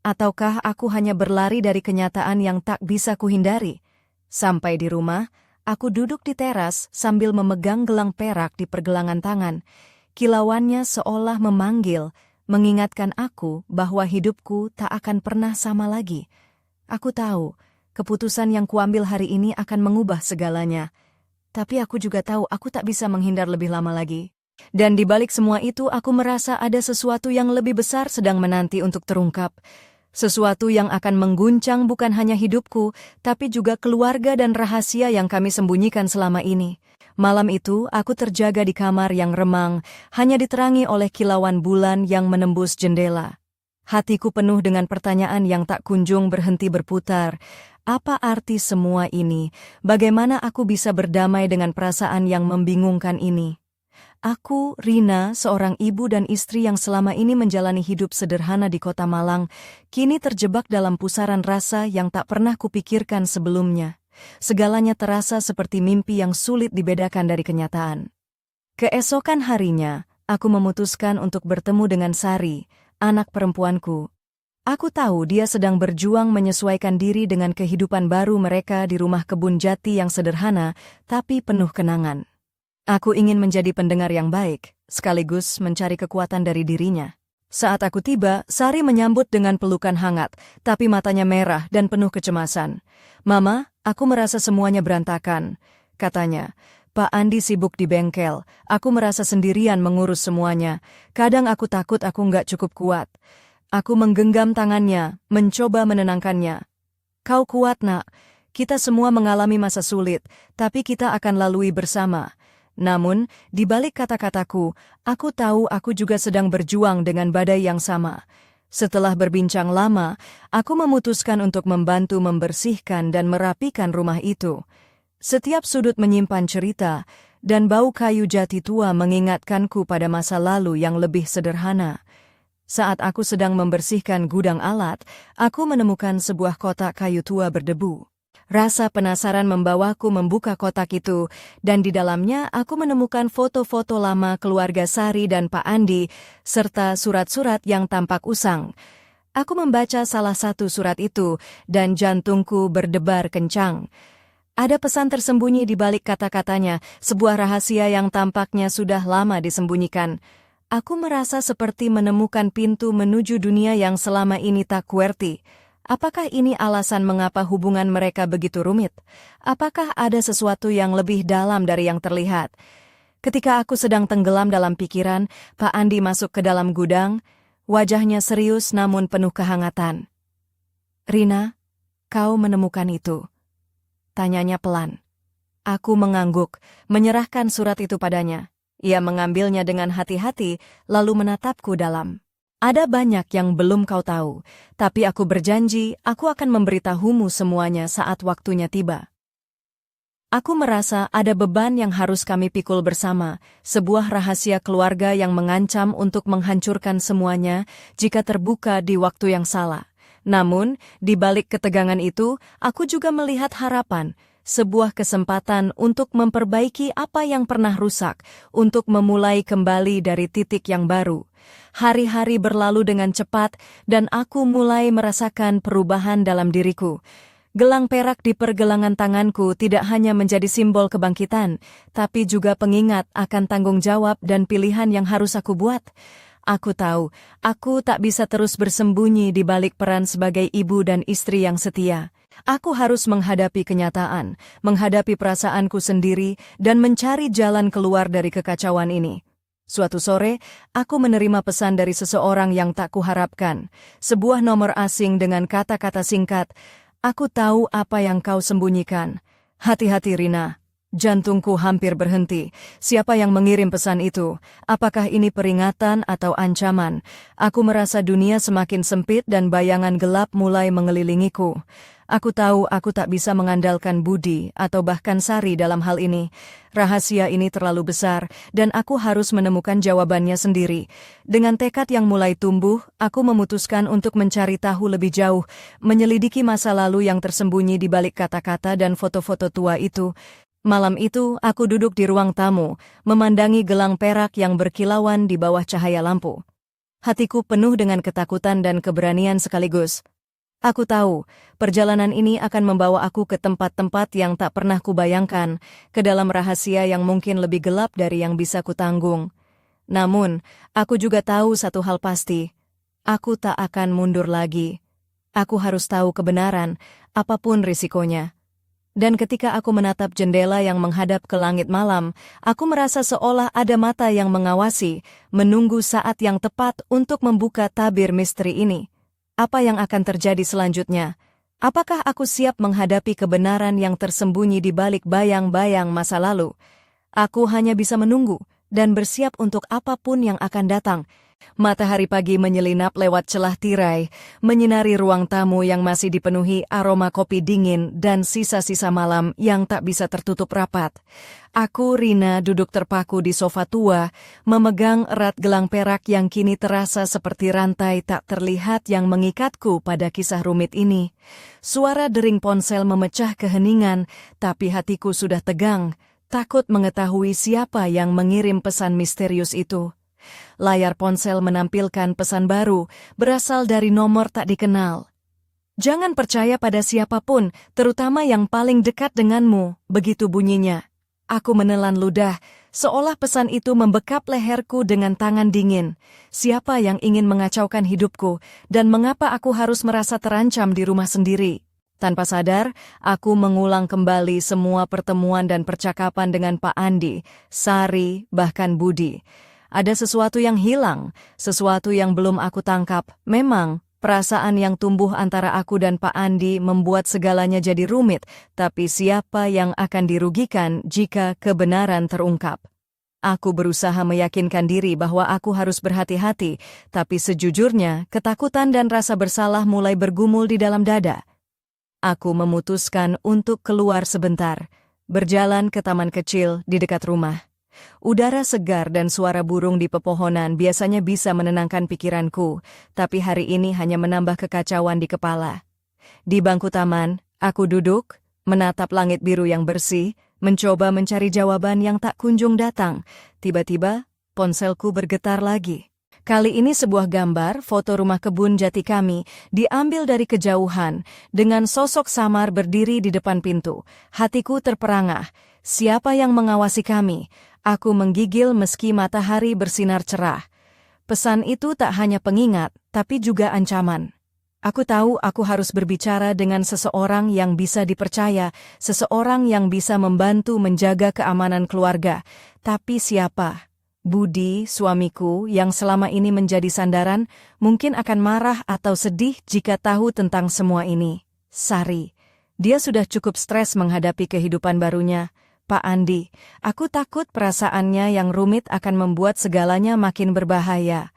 S1: Ataukah aku hanya berlari dari kenyataan yang tak bisa kuhindari? Sampai di rumah, aku duduk di teras sambil memegang gelang perak di pergelangan tangan. Kilauannya seolah memanggil, mengingatkan aku bahwa hidupku tak akan pernah sama lagi. Aku tahu, keputusan yang kuambil hari ini akan mengubah segalanya. tapi aku juga tahu aku tak bisa menghindar lebih lama lagi. Dan di balik semua itu aku merasa ada sesuatu yang lebih besar sedang menanti untuk terungkap. Sesuatu yang akan mengguncang bukan hanya hidupku, tapi juga keluarga dan rahasia yang kami sembunyikan selama ini. Malam itu, aku terjaga di kamar yang remang, hanya diterangi oleh kilauan bulan yang menembus jendela. Hatiku penuh dengan pertanyaan yang tak kunjung berhenti berputar. Apa arti semua ini? Bagaimana aku bisa berdamai dengan perasaan yang membingungkan ini? Aku, Rina, seorang ibu dan istri yang selama ini menjalani hidup sederhana di kota Malang, kini terjebak dalam pusaran rasa yang tak pernah kupikirkan sebelumnya. Segalanya terasa seperti mimpi yang sulit dibedakan dari kenyataan. Keesokan harinya, aku memutuskan untuk bertemu dengan Sari, anak perempuanku. Aku tahu dia sedang berjuang menyesuaikan diri dengan kehidupan baru mereka di rumah kebun jati yang sederhana, tapi penuh kenangan. Aku ingin menjadi pendengar yang baik, sekaligus mencari kekuatan dari dirinya. Saat aku tiba, Sari menyambut dengan pelukan hangat, tapi matanya merah dan penuh kecemasan. "Mama, aku merasa semuanya berantakan," katanya. "Pak Andi sibuk di bengkel, aku merasa sendirian mengurus semuanya. Kadang aku takut aku nggak cukup kuat." Aku menggenggam tangannya, mencoba menenangkannya. "Kau kuat, Nak. Kita semua mengalami masa sulit, tapi kita akan lalui bersama." Namun, di balik kata-kataku, aku tahu aku juga sedang berjuang dengan badai yang sama. Setelah berbincang lama, aku memutuskan untuk membantu membersihkan dan merapikan rumah itu. Setiap sudut menyimpan cerita, dan bau kayu jati tua mengingatkanku pada masa lalu yang lebih sederhana. Saat aku sedang membersihkan gudang alat, aku menemukan sebuah kotak kayu tua berdebu. Rasa penasaran membawaku membuka kotak itu, dan di dalamnya aku menemukan foto-foto lama keluarga Sari dan Pak Andi, serta surat-surat yang tampak usang. Aku membaca salah satu surat itu, dan jantungku berdebar kencang. Ada pesan tersembunyi di balik kata-katanya, sebuah rahasia yang tampaknya sudah lama disembunyikan. Aku merasa seperti menemukan pintu menuju dunia yang selama ini tak kuerti. Apakah ini alasan mengapa hubungan mereka begitu rumit? Apakah ada sesuatu yang lebih dalam dari yang terlihat? Ketika aku sedang tenggelam dalam pikiran, Pak Andi masuk ke dalam gudang. Wajahnya serius namun penuh kehangatan. "Rina, kau menemukan itu?" tanyanya pelan. Aku mengangguk, menyerahkan surat itu padanya. Ia mengambilnya dengan hati-hati, lalu menatapku dalam. "Ada banyak yang belum kau tahu, tapi aku berjanji aku akan memberitahumu semuanya saat waktunya tiba." Aku merasa ada beban yang harus kami pikul bersama, sebuah rahasia keluarga yang mengancam untuk menghancurkan semuanya jika terbuka di waktu yang salah. Namun, di balik ketegangan itu, aku juga melihat harapan, sebuah kesempatan untuk memperbaiki apa yang pernah rusak, untuk memulai kembali dari titik yang baru. Hari-hari berlalu dengan cepat, dan aku mulai merasakan perubahan dalam diriku. Gelang perak di pergelangan tanganku tidak hanya menjadi simbol kebangkitan, tapi juga pengingat akan tanggung jawab dan pilihan yang harus aku buat. Aku tahu, aku tak bisa terus bersembunyi di balik peran sebagai ibu dan istri yang setia. Aku harus menghadapi kenyataan, menghadapi perasaanku sendiri, dan mencari jalan keluar dari kekacauan ini. Suatu sore, aku menerima pesan dari seseorang yang tak kuharapkan. Sebuah nomor asing dengan kata-kata singkat, "Aku tahu apa yang kau sembunyikan." Hati-hati, Rina. Jantungku hampir berhenti. Siapa yang mengirim pesan itu? Apakah ini peringatan atau ancaman? Aku merasa dunia semakin sempit dan bayangan gelap mulai mengelilingiku. Aku tahu aku tak bisa mengandalkan Budi atau bahkan Sari dalam hal ini. Rahasia ini terlalu besar, dan aku harus menemukan jawabannya sendiri. Dengan tekad yang mulai tumbuh, aku memutuskan untuk mencari tahu lebih jauh, menyelidiki masa lalu yang tersembunyi di balik kata-kata dan foto-foto tua itu. Malam itu, aku duduk di ruang tamu, memandangi gelang perak yang berkilauan di bawah cahaya lampu. Hatiku penuh dengan ketakutan dan keberanian sekaligus. Aku tahu, perjalanan ini akan membawa aku ke tempat-tempat yang tak pernah kubayangkan, ke dalam rahasia yang mungkin lebih gelap dari yang bisa kutanggung. Namun, aku juga tahu satu hal pasti. Aku tak akan mundur lagi. Aku harus tahu kebenaran, apapun risikonya. Dan ketika aku menatap jendela yang menghadap ke langit malam, aku merasa seolah ada mata yang mengawasi, menunggu saat yang tepat untuk membuka tabir misteri ini. Apa yang akan terjadi selanjutnya? Apakah aku siap menghadapi kebenaran yang tersembunyi di balik bayang-bayang masa lalu? Aku hanya bisa menunggu dan bersiap untuk apapun yang akan datang. Matahari pagi menyelinap lewat celah tirai, menyinari ruang tamu yang masih dipenuhi aroma kopi dingin dan sisa-sisa malam yang tak bisa tertutup rapat. Aku, Rina, duduk terpaku di sofa tua, memegang erat gelang perak yang kini terasa seperti rantai tak terlihat yang mengikatku pada kisah rumit ini. Suara dering ponsel memecah keheningan, tapi hatiku sudah tegang, takut mengetahui siapa yang mengirim pesan misterius itu. Layar ponsel menampilkan pesan baru, berasal dari nomor tak dikenal. Jangan percaya pada siapapun, terutama yang paling dekat denganmu, begitu bunyinya. Aku menelan ludah, seolah pesan itu membekap leherku dengan tangan dingin. Siapa yang ingin mengacaukan hidupku, dan mengapa aku harus merasa terancam di rumah sendiri? Tanpa sadar, aku mengulang kembali semua pertemuan dan percakapan dengan Pak Andi, Sari, bahkan Budi. Ada sesuatu yang hilang, sesuatu yang belum aku tangkap. Memang, perasaan yang tumbuh antara aku dan Pak Andi membuat segalanya jadi rumit, tapi siapa yang akan dirugikan jika kebenaran terungkap? Aku berusaha meyakinkan diri bahwa aku harus berhati-hati, tapi sejujurnya, ketakutan dan rasa bersalah mulai bergumul di dalam dada. Aku memutuskan untuk keluar sebentar, berjalan ke taman kecil di dekat rumah. Udara segar dan suara burung di pepohonan biasanya bisa menenangkan pikiranku, tapi hari ini hanya menambah kekacauan di kepala. Di bangku taman, aku duduk, menatap langit biru yang bersih, mencoba mencari jawaban yang tak kunjung datang. Tiba-tiba, ponselku bergetar lagi. Kali ini sebuah gambar foto rumah kebun jati kami diambil dari kejauhan dengan sosok samar berdiri di depan pintu. Hatiku terperangah. Siapa yang mengawasi kami? Aku menggigil meski matahari bersinar cerah. Pesan itu tak hanya pengingat, tapi juga ancaman. Aku tahu aku harus berbicara dengan seseorang yang bisa dipercaya, seseorang yang bisa membantu menjaga keamanan keluarga. Tapi siapa? Budi, suamiku, yang selama ini menjadi sandaran, mungkin akan marah atau sedih jika tahu tentang semua ini. Sari. Dia sudah cukup stres menghadapi kehidupan barunya. Pak Andi, aku takut perasaannya yang rumit akan membuat segalanya makin berbahaya.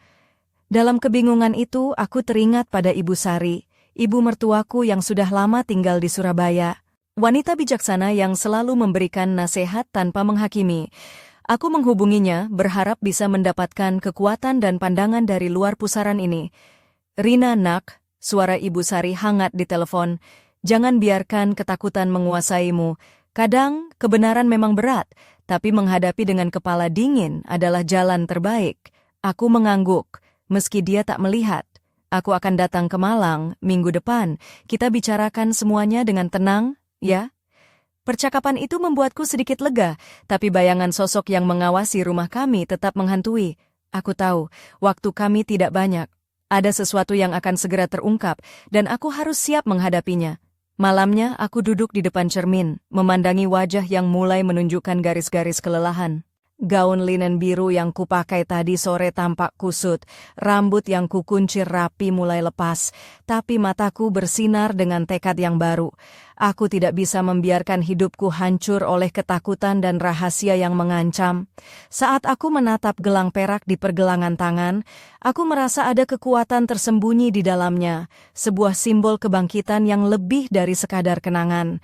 S1: Dalam kebingungan itu, aku teringat pada Ibu Sari, ibu mertuaku yang sudah lama tinggal di Surabaya. Wanita bijaksana yang selalu memberikan nasihat tanpa menghakimi. Aku menghubunginya, berharap bisa mendapatkan kekuatan dan pandangan dari luar pusaran ini. Rina nak, suara Ibu Sari hangat di telepon. Jangan biarkan ketakutan menguasaimu. Kadang, kebenaran memang berat, tapi menghadapi dengan kepala dingin adalah jalan terbaik. Aku mengangguk, meski dia tak melihat. Aku akan datang ke Malang minggu depan. Kita bicarakan semuanya dengan tenang, ya? Percakapan itu membuatku sedikit lega, tapi bayangan sosok yang mengawasi rumah kami tetap menghantui. Aku tahu, waktu kami tidak banyak. Ada sesuatu yang akan segera terungkap, dan aku harus siap menghadapinya. Malamnya, aku duduk di depan cermin, memandangi wajah yang mulai menunjukkan garis-garis kelelahan. Gaun linen biru yang kupakai tadi sore tampak kusut, rambut yang kukuncir rapi mulai lepas, tapi mataku bersinar dengan tekad yang baru. Aku tidak bisa membiarkan hidupku hancur oleh ketakutan dan rahasia yang mengancam. Saat aku menatap gelang perak di pergelangan tangan, aku merasa ada kekuatan tersembunyi di dalamnya, sebuah simbol kebangkitan yang lebih dari sekadar kenangan.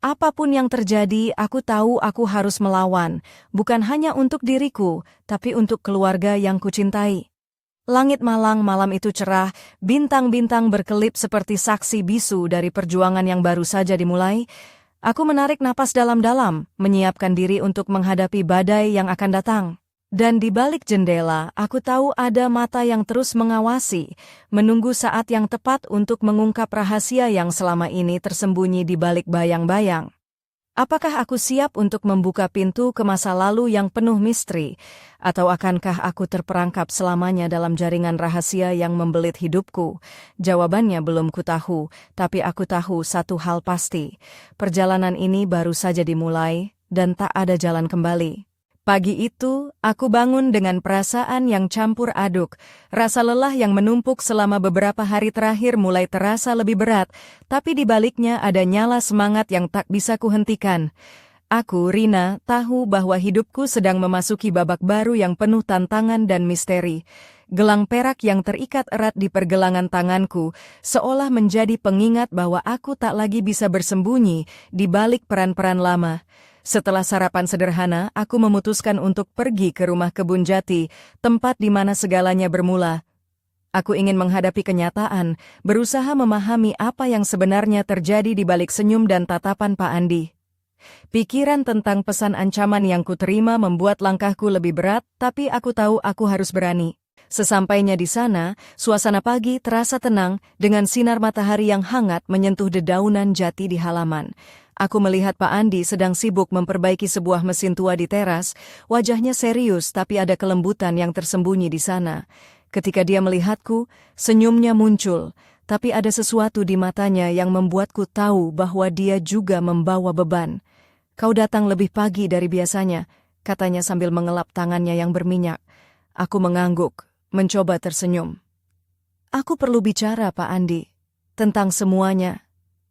S1: Apapun yang terjadi, aku tahu aku harus melawan, bukan hanya untuk diriku, tapi untuk keluarga yang kucintai. Langit Malang malam itu cerah, bintang-bintang berkelip seperti saksi bisu dari perjuangan yang baru saja dimulai. Aku menarik napas dalam-dalam, menyiapkan diri untuk menghadapi badai yang akan datang. Dan di balik jendela, aku tahu ada mata yang terus mengawasi, menunggu saat yang tepat untuk mengungkap rahasia yang selama ini tersembunyi di balik bayang-bayang. Apakah aku siap untuk membuka pintu ke masa lalu yang penuh misteri? Atau akankah aku terperangkap selamanya dalam jaringan rahasia yang membelit hidupku? Jawabannya belum kutahu, tapi aku tahu satu hal pasti. Perjalanan ini baru saja dimulai, dan tak ada jalan kembali. Pagi itu, aku bangun dengan perasaan yang campur aduk. Rasa lelah yang menumpuk selama beberapa hari terakhir mulai terasa lebih berat, tapi di baliknya ada nyala semangat yang tak bisa kuhentikan. Aku, Rina, tahu bahwa hidupku sedang memasuki babak baru yang penuh tantangan dan misteri. Gelang perak yang terikat erat di pergelangan tanganku seolah menjadi pengingat bahwa aku tak lagi bisa bersembunyi di balik peran-peran lama. Setelah sarapan sederhana, aku memutuskan untuk pergi ke rumah kebun jati, tempat di mana segalanya bermula. Aku ingin menghadapi kenyataan, berusaha memahami apa yang sebenarnya terjadi di balik senyum dan tatapan Pak Andi. Pikiran tentang pesan ancaman yang kuterima membuat langkahku lebih berat, tapi aku tahu aku harus berani. Sesampainya di sana, suasana pagi terasa tenang dengan sinar matahari yang hangat menyentuh dedaunan jati di halaman. Aku melihat Pak Andi sedang sibuk memperbaiki sebuah mesin tua di teras, wajahnya serius tapi ada kelembutan yang tersembunyi di sana. Ketika dia melihatku, senyumnya muncul, tapi ada sesuatu di matanya yang membuatku tahu bahwa dia juga membawa beban. "Kau datang lebih pagi dari biasanya," katanya sambil mengelap tangannya yang berminyak. Aku mengangguk, mencoba tersenyum. "Aku perlu bicara, Pak Andi, tentang semuanya."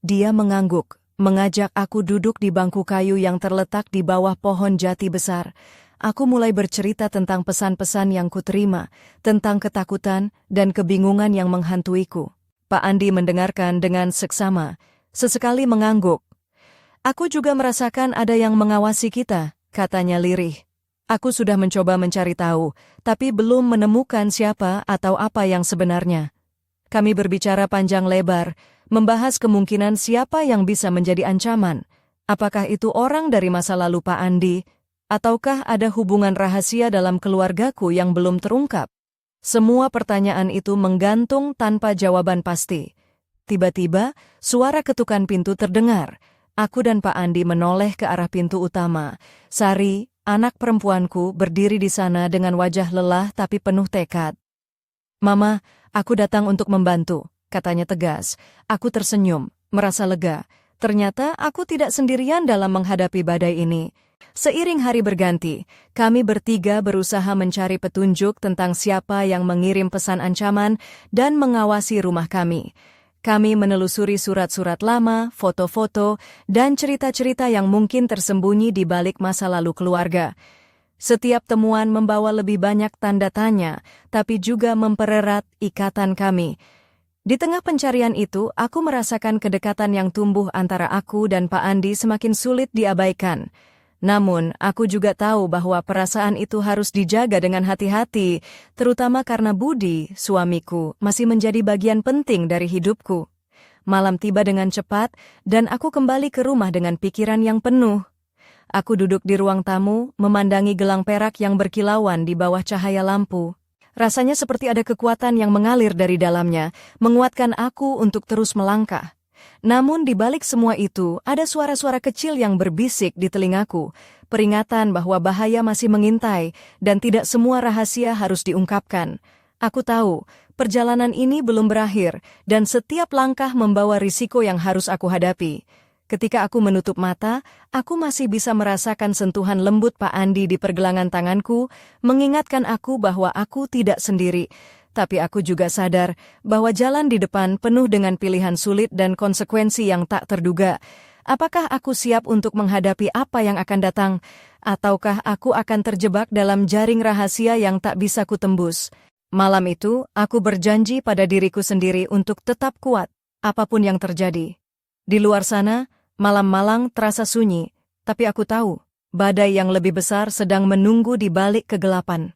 S1: Dia mengangguk, mengajak aku duduk di bangku kayu yang terletak di bawah pohon jati besar. Aku mulai bercerita tentang pesan-pesan yang kuterima, tentang ketakutan dan kebingungan yang menghantuiku. Pak Andi mendengarkan dengan seksama, sesekali mengangguk. "Aku juga merasakan ada yang mengawasi kita," katanya lirih. "Aku sudah mencoba mencari tahu, tapi belum menemukan siapa atau apa yang sebenarnya." Kami berbicara panjang lebar, membahas kemungkinan siapa yang bisa menjadi ancaman. Apakah itu orang dari masa lalu Pak Andi, ataukah ada hubungan rahasia dalam keluargaku yang belum terungkap? Semua pertanyaan itu menggantung tanpa jawaban pasti. Tiba-tiba, suara ketukan pintu terdengar. Aku dan Pak Andi menoleh ke arah pintu utama. Sari, anak perempuanku, berdiri di sana dengan wajah lelah tapi penuh tekad. "Mama, aku datang untuk membantu," katanya tegas. Aku tersenyum, merasa lega. Ternyata aku tidak sendirian dalam menghadapi badai ini. Seiring hari berganti, kami bertiga berusaha mencari petunjuk tentang siapa yang mengirim pesan ancaman dan mengawasi rumah kami. Kami menelusuri surat-surat lama, foto-foto, dan cerita-cerita yang mungkin tersembunyi di balik masa lalu keluarga. Setiap temuan membawa lebih banyak tanda tanya, tapi juga mempererat ikatan kami. Di tengah pencarian itu, aku merasakan kedekatan yang tumbuh antara aku dan Pak Andi semakin sulit diabaikan. Namun, aku juga tahu bahwa perasaan itu harus dijaga dengan hati-hati, terutama karena Budi, suamiku, masih menjadi bagian penting dari hidupku. Malam tiba dengan cepat, dan aku kembali ke rumah dengan pikiran yang penuh. Aku duduk di ruang tamu, memandangi gelang perak yang berkilauan di bawah cahaya lampu. Rasanya seperti ada kekuatan yang mengalir dari dalamnya, menguatkan aku untuk terus melangkah. Namun di balik semua itu, ada suara-suara kecil yang berbisik di telingaku, peringatan bahwa bahaya masih mengintai, dan tidak semua rahasia harus diungkapkan. Aku tahu, perjalanan ini belum berakhir, dan setiap langkah membawa risiko yang harus aku hadapi. Ketika aku menutup mata, aku masih bisa merasakan sentuhan lembut Pak Andi di pergelangan tanganku, mengingatkan aku bahwa aku tidak sendiri. Tapi aku juga sadar bahwa jalan di depan penuh dengan pilihan sulit dan konsekuensi yang tak terduga. Apakah aku siap untuk menghadapi apa yang akan datang? Ataukah aku akan terjebak dalam jaring rahasia yang tak bisa kutembus? Malam itu, aku berjanji pada diriku sendiri untuk tetap kuat, apapun yang terjadi. Di luar sana, malam malang terasa sunyi, tapi aku tahu, badai yang lebih besar sedang menunggu di balik kegelapan.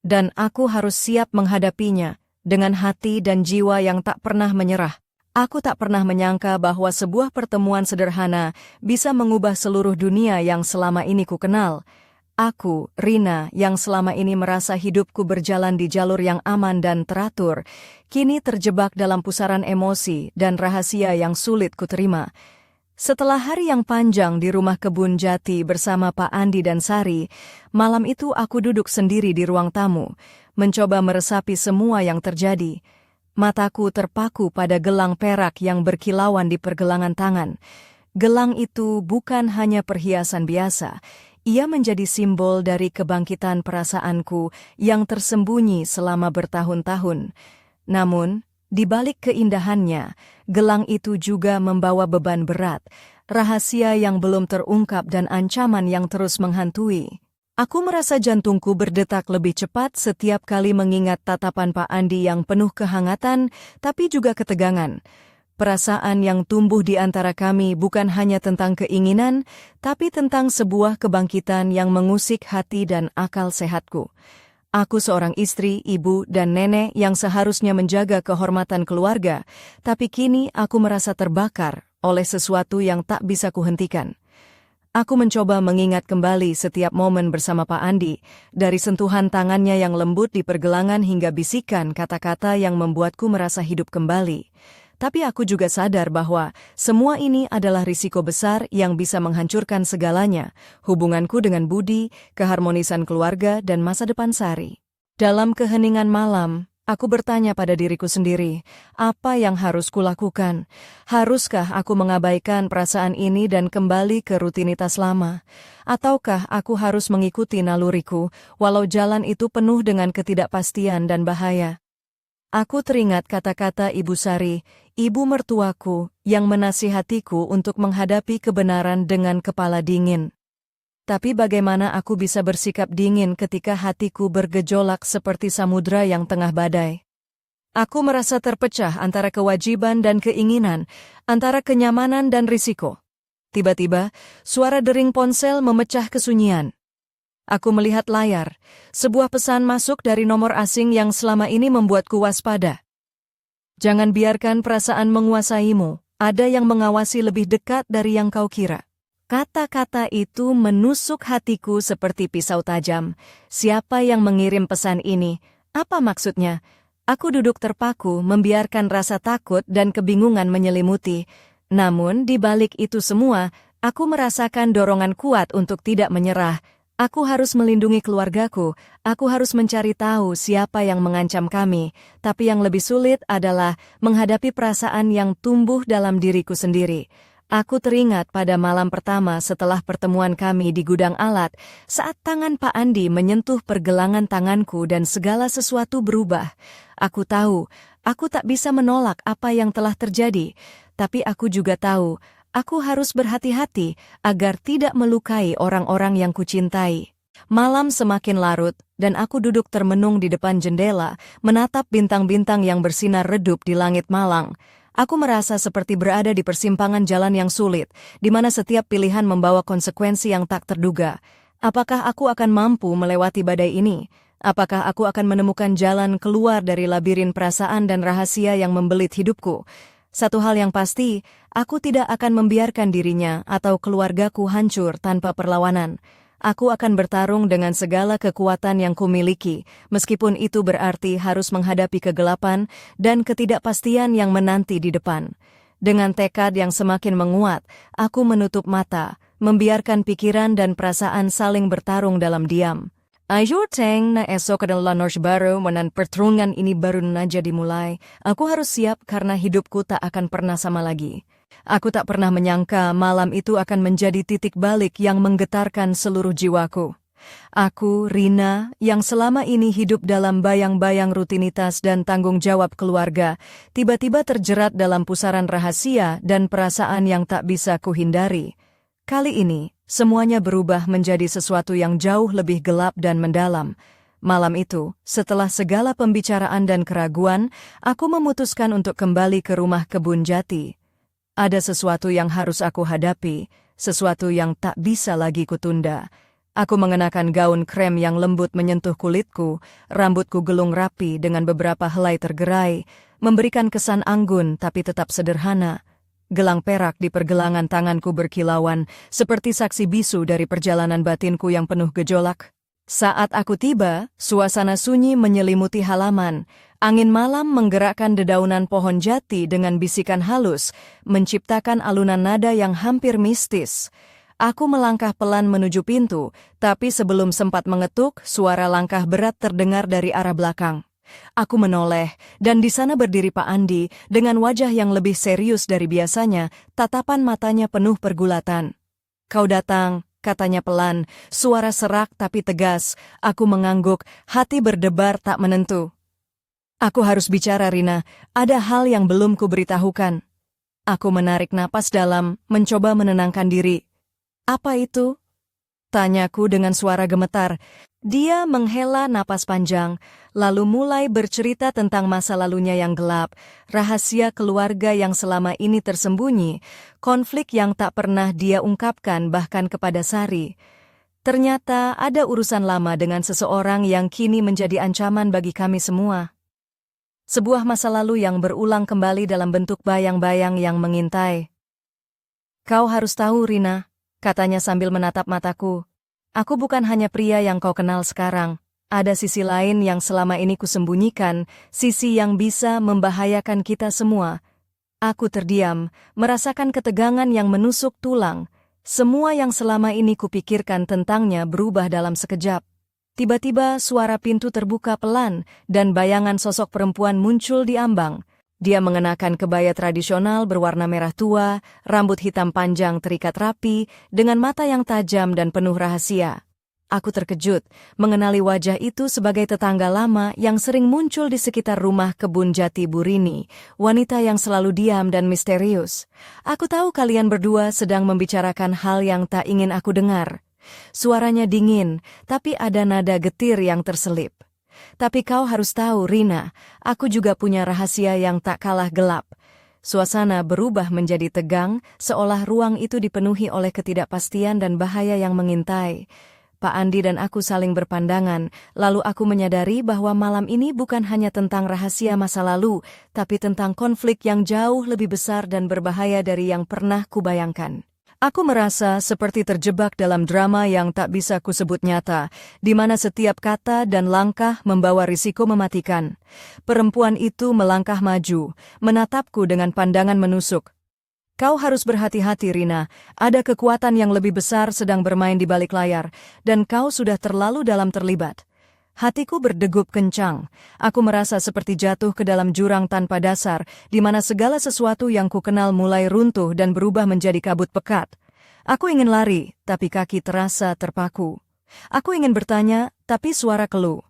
S1: Dan aku harus siap menghadapinya, dengan hati dan jiwa yang tak pernah menyerah. Aku tak pernah menyangka bahwa sebuah pertemuan sederhana bisa mengubah seluruh dunia yang selama ini ku kenal. Aku, Rina, yang selama ini merasa hidupku berjalan di jalur yang aman dan teratur, kini terjebak dalam pusaran emosi dan rahasia yang sulit kuterima. Setelah hari yang panjang di rumah kebun jati bersama Pak Andi dan Sari, malam itu aku duduk sendiri di ruang tamu, mencoba meresapi semua yang terjadi. Mataku terpaku pada gelang perak yang berkilauan di pergelangan tangan. Gelang itu bukan hanya perhiasan biasa, ia menjadi simbol dari kebangkitan perasaanku yang tersembunyi selama bertahun-tahun. Namun, di balik keindahannya, gelang itu juga membawa beban berat, rahasia yang belum terungkap dan ancaman yang terus menghantui. Aku merasa jantungku berdetak lebih cepat setiap kali mengingat tatapan Pak Andi yang penuh kehangatan, tapi juga ketegangan. Perasaan yang tumbuh di antara kami bukan hanya tentang keinginan, tapi tentang sebuah kebangkitan yang mengusik hati dan akal sehatku. Aku seorang istri, ibu, dan nenek yang seharusnya menjaga kehormatan keluarga, tapi kini aku merasa terbakar oleh sesuatu yang tak bisa kuhentikan. Aku mencoba mengingat kembali setiap momen bersama Pak Andi, dari sentuhan tangannya yang lembut di pergelangan hingga bisikan kata-kata yang membuatku merasa hidup kembali. Tapi aku juga sadar bahwa semua ini adalah risiko besar yang bisa menghancurkan segalanya, hubunganku dengan Budi, keharmonisan keluarga, dan masa depan Sari. Dalam keheningan malam, aku bertanya pada diriku sendiri, apa yang harus kulakukan? Haruskah aku mengabaikan perasaan ini dan kembali ke rutinitas lama? Ataukah aku harus mengikuti naluriku, walau jalan itu penuh dengan ketidakpastian dan bahaya? Aku teringat kata-kata Ibu Sari, ibu mertuaku, yang menasihatiku untuk menghadapi kebenaran dengan kepala dingin. Tapi bagaimana aku bisa bersikap dingin ketika hatiku bergejolak seperti samudra yang tengah badai? Aku merasa terpecah antara kewajiban dan keinginan, antara kenyamanan dan risiko. Tiba-tiba, suara dering ponsel memecah kesunyian. Aku melihat layar, sebuah pesan masuk dari nomor asing yang selama ini membuatku waspada. Jangan biarkan perasaan menguasaimu, ada yang mengawasi lebih dekat dari yang kau kira. Kata-kata itu menusuk hatiku seperti pisau tajam. Siapa yang mengirim pesan ini? Apa maksudnya? Aku duduk terpaku, membiarkan rasa takut dan kebingungan menyelimuti. Namun, di balik itu semua, aku merasakan dorongan kuat untuk tidak menyerah. Aku harus melindungi keluargaku, aku harus mencari tahu siapa yang mengancam kami, tapi yang lebih sulit adalah menghadapi perasaan yang tumbuh dalam diriku sendiri. Aku teringat pada malam pertama setelah pertemuan kami di gudang alat, saat tangan Pak Andi menyentuh pergelangan tanganku dan segala sesuatu berubah. Aku tahu, aku tak bisa menolak apa yang telah terjadi, tapi aku juga tahu, aku harus berhati-hati agar tidak melukai orang-orang yang kucintai. Malam semakin larut, dan aku duduk termenung di depan jendela, menatap bintang-bintang yang bersinar redup di langit malang. Aku merasa seperti berada di persimpangan jalan yang sulit, di mana setiap pilihan membawa konsekuensi yang tak terduga. Apakah aku akan mampu melewati badai ini? Apakah aku akan menemukan jalan keluar dari labirin perasaan dan rahasia yang membelit hidupku? Satu hal yang pasti, aku tidak akan membiarkan dirinya atau keluargaku hancur tanpa perlawanan. Aku akan bertarung dengan segala kekuatan yang kumiliki, meskipun itu berarti harus menghadapi kegelapan dan ketidakpastian yang menanti di depan. Dengan tekad yang semakin menguat, aku menutup mata, membiarkan pikiran dan perasaan saling bertarung dalam diam. Ayo Teng, na esok adalah nosh baru, menan pertarungan ini baru saja dimulai. Aku harus siap karena hidupku tak akan pernah sama lagi. Aku tak pernah menyangka malam itu akan menjadi titik balik yang menggetarkan seluruh jiwaku. Aku, Rina, yang selama ini hidup dalam bayang-bayang rutinitas dan tanggung jawab keluarga, tiba-tiba terjerat dalam pusaran rahasia dan perasaan yang tak bisa kuhindari. Kali ini, semuanya berubah menjadi sesuatu yang jauh lebih gelap dan mendalam. Malam itu, setelah segala pembicaraan dan keraguan, aku memutuskan untuk kembali ke rumah kebun jati. Ada sesuatu yang harus aku hadapi, sesuatu yang tak bisa lagi kutunda. Aku mengenakan gaun krem yang lembut menyentuh kulitku, rambutku gelung rapi dengan beberapa helai tergerai, memberikan kesan anggun tapi tetap sederhana. Gelang perak di pergelangan tanganku berkilauan, seperti saksi bisu dari perjalanan batinku yang penuh gejolak. Saat aku tiba, suasana sunyi menyelimuti halaman. Angin malam menggerakkan dedaunan pohon jati dengan bisikan halus, menciptakan alunan nada yang hampir mistis. Aku melangkah pelan menuju pintu, tapi sebelum sempat mengetuk, suara langkah berat terdengar dari arah belakang. Aku menoleh, dan di sana berdiri Pak Andi, dengan wajah yang lebih serius dari biasanya, tatapan matanya penuh pergulatan. "Kau datang," katanya pelan, suara serak tapi tegas. Aku mengangguk, hati berdebar tak menentu. "Aku harus bicara, Rina. Ada hal yang belum kuberitahukan." Aku menarik napas dalam, mencoba menenangkan diri. "Apa itu?" tanyaku dengan suara gemetar. Dia menghela napas panjang, lalu mulai bercerita tentang masa lalunya yang gelap, rahasia keluarga yang selama ini tersembunyi, konflik yang tak pernah dia ungkapkan bahkan kepada Sari. Ternyata ada urusan lama dengan seseorang yang kini menjadi ancaman bagi kami semua. Sebuah masa lalu yang berulang kembali dalam bentuk bayang-bayang yang mengintai. "Kau harus tahu, Rina," katanya sambil menatap mataku. "Aku bukan hanya pria yang kau kenal sekarang. Ada sisi lain yang selama ini kusembunyikan, sisi yang bisa membahayakan kita semua." Aku terdiam, merasakan ketegangan yang menusuk tulang. Semua yang selama ini kupikirkan tentangnya berubah dalam sekejap. Tiba-tiba suara pintu terbuka pelan, dan bayangan sosok perempuan muncul di ambang. Dia mengenakan kebaya tradisional berwarna merah tua, rambut hitam panjang terikat rapi, dengan mata yang tajam dan penuh rahasia. Aku terkejut, mengenali wajah itu sebagai tetangga lama yang sering muncul di sekitar rumah kebun jati Burini, wanita yang selalu diam dan misterius. "Aku tahu kalian berdua sedang membicarakan hal yang tak ingin aku dengar." Suaranya dingin, tapi ada nada getir yang terselip. "Tapi kau harus tahu, Rina, aku juga punya rahasia yang tak kalah gelap." Suasana berubah menjadi tegang, seolah ruang itu dipenuhi oleh ketidakpastian dan bahaya yang mengintai. Pak Andi dan aku saling berpandangan, lalu aku menyadari bahwa malam ini bukan hanya tentang rahasia masa lalu, tapi tentang konflik yang jauh lebih besar dan berbahaya dari yang pernah kubayangkan. Aku merasa seperti terjebak dalam drama yang tak bisa kusebut nyata, di mana setiap kata dan langkah membawa risiko mematikan. Perempuan itu melangkah maju, menatapku dengan pandangan menusuk. "Kau harus berhati-hati, Rina. Ada kekuatan yang lebih besar sedang bermain di balik layar, dan kau sudah terlalu dalam terlibat." Hatiku berdegup kencang. Aku merasa seperti jatuh ke dalam jurang tanpa dasar, di mana segala sesuatu yang kukenal mulai runtuh dan berubah menjadi kabut pekat. Aku ingin lari, tapi kaki terasa terpaku. Aku ingin bertanya, tapi suara keluh.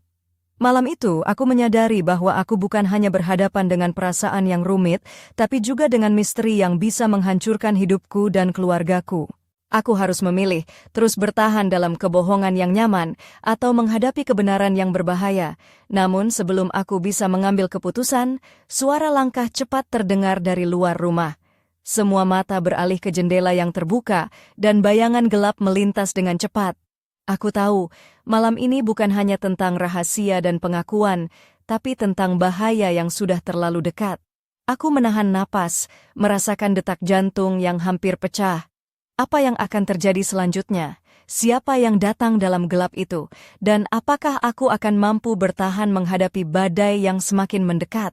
S1: Malam itu, aku menyadari bahwa aku bukan hanya berhadapan dengan perasaan yang rumit, tapi juga dengan misteri yang bisa menghancurkan hidupku dan keluargaku. Aku harus memilih, terus bertahan dalam kebohongan yang nyaman, atau menghadapi kebenaran yang berbahaya. Namun sebelum aku bisa mengambil keputusan, suara langkah cepat terdengar dari luar rumah. Semua mata beralih ke jendela yang terbuka, dan bayangan gelap melintas dengan cepat. Aku tahu, malam ini bukan hanya tentang rahasia dan pengakuan, tapi tentang bahaya yang sudah terlalu dekat. Aku menahan napas, merasakan detak jantung yang hampir pecah. Apa yang akan terjadi selanjutnya? Siapa yang datang dalam gelap itu? Dan apakah aku akan mampu bertahan menghadapi badai yang semakin mendekat?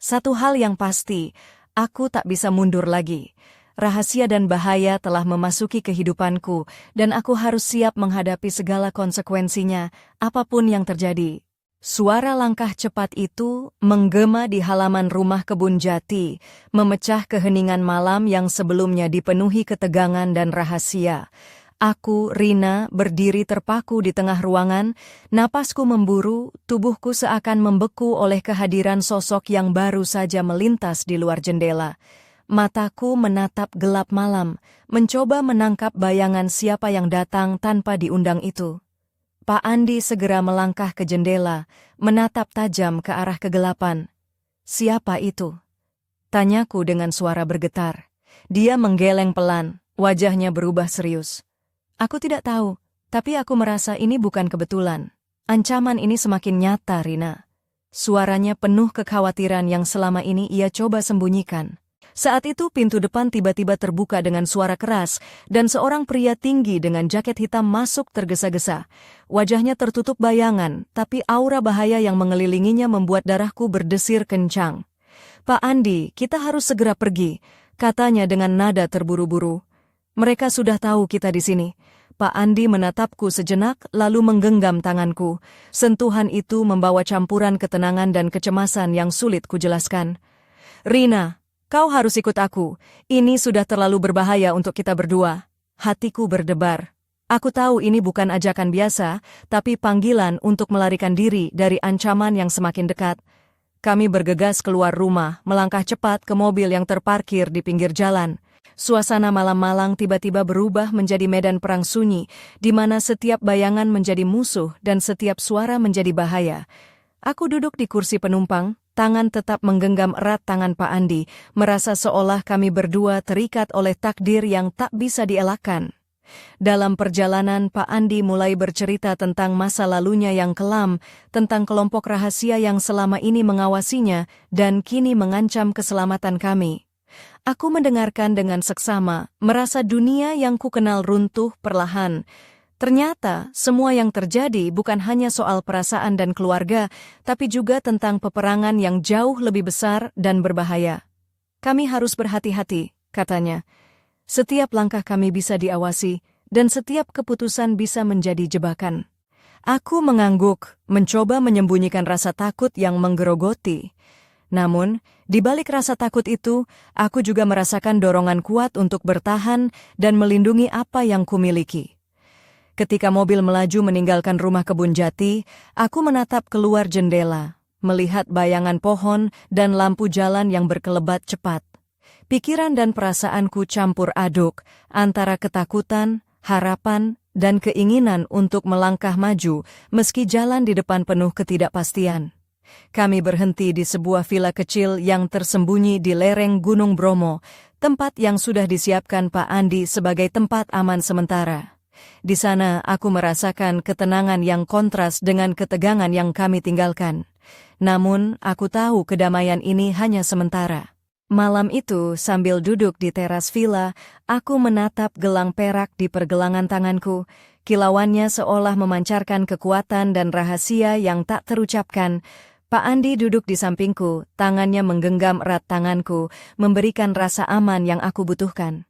S1: Satu hal yang pasti, aku tak bisa mundur lagi. Rahasia dan bahaya telah memasuki kehidupanku, dan aku harus siap menghadapi segala konsekuensinya, apapun yang terjadi. Suara langkah cepat itu menggema di halaman rumah kebun jati, memecah keheningan malam yang sebelumnya dipenuhi ketegangan dan rahasia. Aku, Rina, berdiri terpaku di tengah ruangan, napasku memburu, tubuhku seakan membeku oleh kehadiran sosok yang baru saja melintas di luar jendela. Mataku menatap gelap malam, mencoba menangkap bayangan siapa yang datang tanpa diundang itu. Pak Andi segera melangkah ke jendela, menatap tajam ke arah kegelapan. "Siapa itu?" tanyaku dengan suara bergetar. Dia menggeleng pelan, wajahnya berubah serius. "Aku tidak tahu, tapi aku merasa ini bukan kebetulan. Ancaman ini semakin nyata, Rina." Suaranya penuh kekhawatiran yang selama ini ia coba sembunyikan. Saat itu pintu depan tiba-tiba terbuka dengan suara keras, dan seorang pria tinggi dengan jaket hitam masuk tergesa-gesa. Wajahnya tertutup bayangan, tapi aura bahaya yang mengelilinginya membuat darahku berdesir kencang. "Pak Andi, kita harus segera pergi," katanya dengan nada terburu-buru. "Mereka sudah tahu kita di sini." Pak Andi menatapku sejenak lalu menggenggam tanganku. Sentuhan itu membawa campuran ketenangan dan kecemasan yang sulit kujelaskan. "Rina, kau harus ikut aku. Ini sudah terlalu berbahaya untuk kita berdua." Hatiku berdebar. Aku tahu ini bukan ajakan biasa, tapi panggilan untuk melarikan diri dari ancaman yang semakin dekat. Kami bergegas keluar rumah, melangkah cepat ke mobil yang terparkir di pinggir jalan. Suasana malam-malang tiba-tiba berubah menjadi medan perang sunyi, di mana setiap bayangan menjadi musuh dan setiap suara menjadi bahaya. Aku duduk di kursi penumpang, tangan tetap menggenggam erat tangan Pak Andi, merasa seolah kami berdua terikat oleh takdir yang tak bisa dielakkan. Dalam perjalanan, Pak Andi mulai bercerita tentang masa lalunya yang kelam, tentang kelompok rahasia yang selama ini mengawasinya dan kini mengancam keselamatan kami. Aku mendengarkan dengan seksama, merasa dunia yang kukenal runtuh perlahan. Ternyata, semua yang terjadi bukan hanya soal perasaan dan keluarga, tapi juga tentang peperangan yang jauh lebih besar dan berbahaya. "Kami harus berhati-hati," katanya. "Setiap langkah kami bisa diawasi, dan setiap keputusan bisa menjadi jebakan." Aku mengangguk, mencoba menyembunyikan rasa takut yang menggerogoti. Namun, di balik rasa takut itu, aku juga merasakan dorongan kuat untuk bertahan dan melindungi apa yang kumiliki. Ketika mobil melaju meninggalkan rumah kebun jati, aku menatap keluar jendela, melihat bayangan pohon dan lampu jalan yang berkelebat cepat. Pikiran dan perasaanku campur aduk antara ketakutan, harapan, dan keinginan untuk melangkah maju meski jalan di depan penuh ketidakpastian. Kami berhenti di sebuah villa kecil yang tersembunyi di lereng Gunung Bromo, tempat yang sudah disiapkan Pak Andi sebagai tempat aman sementara. Di sana aku merasakan ketenangan yang kontras dengan ketegangan yang kami tinggalkan. Namun, aku tahu kedamaian ini hanya sementara. Malam itu, sambil duduk di teras villa, aku menatap gelang perak di pergelangan tanganku. Kilauannya seolah memancarkan kekuatan dan rahasia yang tak terucapkan. Pak Andi duduk di sampingku, tangannya menggenggam erat tanganku, memberikan rasa aman yang aku butuhkan.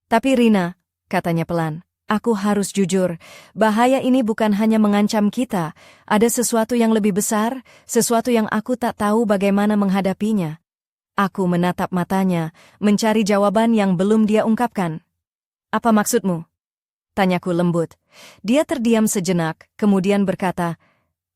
S1: "Tapi Rina," katanya pelan, "aku harus jujur, bahaya ini bukan hanya mengancam kita, ada sesuatu yang lebih besar, sesuatu yang aku tak tahu bagaimana menghadapinya." Aku menatap matanya, mencari jawaban yang belum dia ungkapkan. "Apa maksudmu?" tanyaku lembut. Dia terdiam sejenak, kemudian berkata,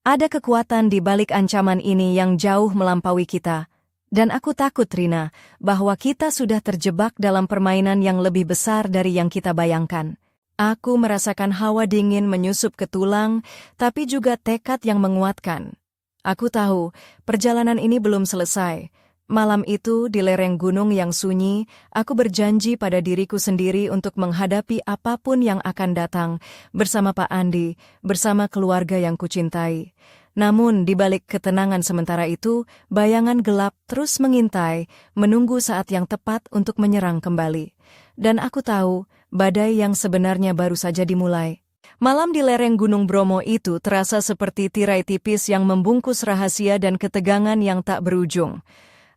S1: "Ada kekuatan di balik ancaman ini yang jauh melampaui kita. Dan aku takut, Rina, bahwa kita sudah terjebak dalam permainan yang lebih besar dari yang kita bayangkan." Aku merasakan hawa dingin menyusup ke tulang, tapi juga tekad yang menguatkan. Aku tahu, perjalanan ini belum selesai. Malam itu, di lereng gunung yang sunyi, aku berjanji pada diriku sendiri untuk menghadapi apapun yang akan datang, bersama Pak Andi, bersama keluarga yang kucintai. Namun, di balik ketenangan sementara itu, bayangan gelap terus mengintai, menunggu saat yang tepat untuk menyerang kembali. Dan aku tahu, badai yang sebenarnya baru saja dimulai. Malam di lereng Gunung Bromo itu terasa seperti tirai tipis yang membungkus rahasia dan ketegangan yang tak berujung.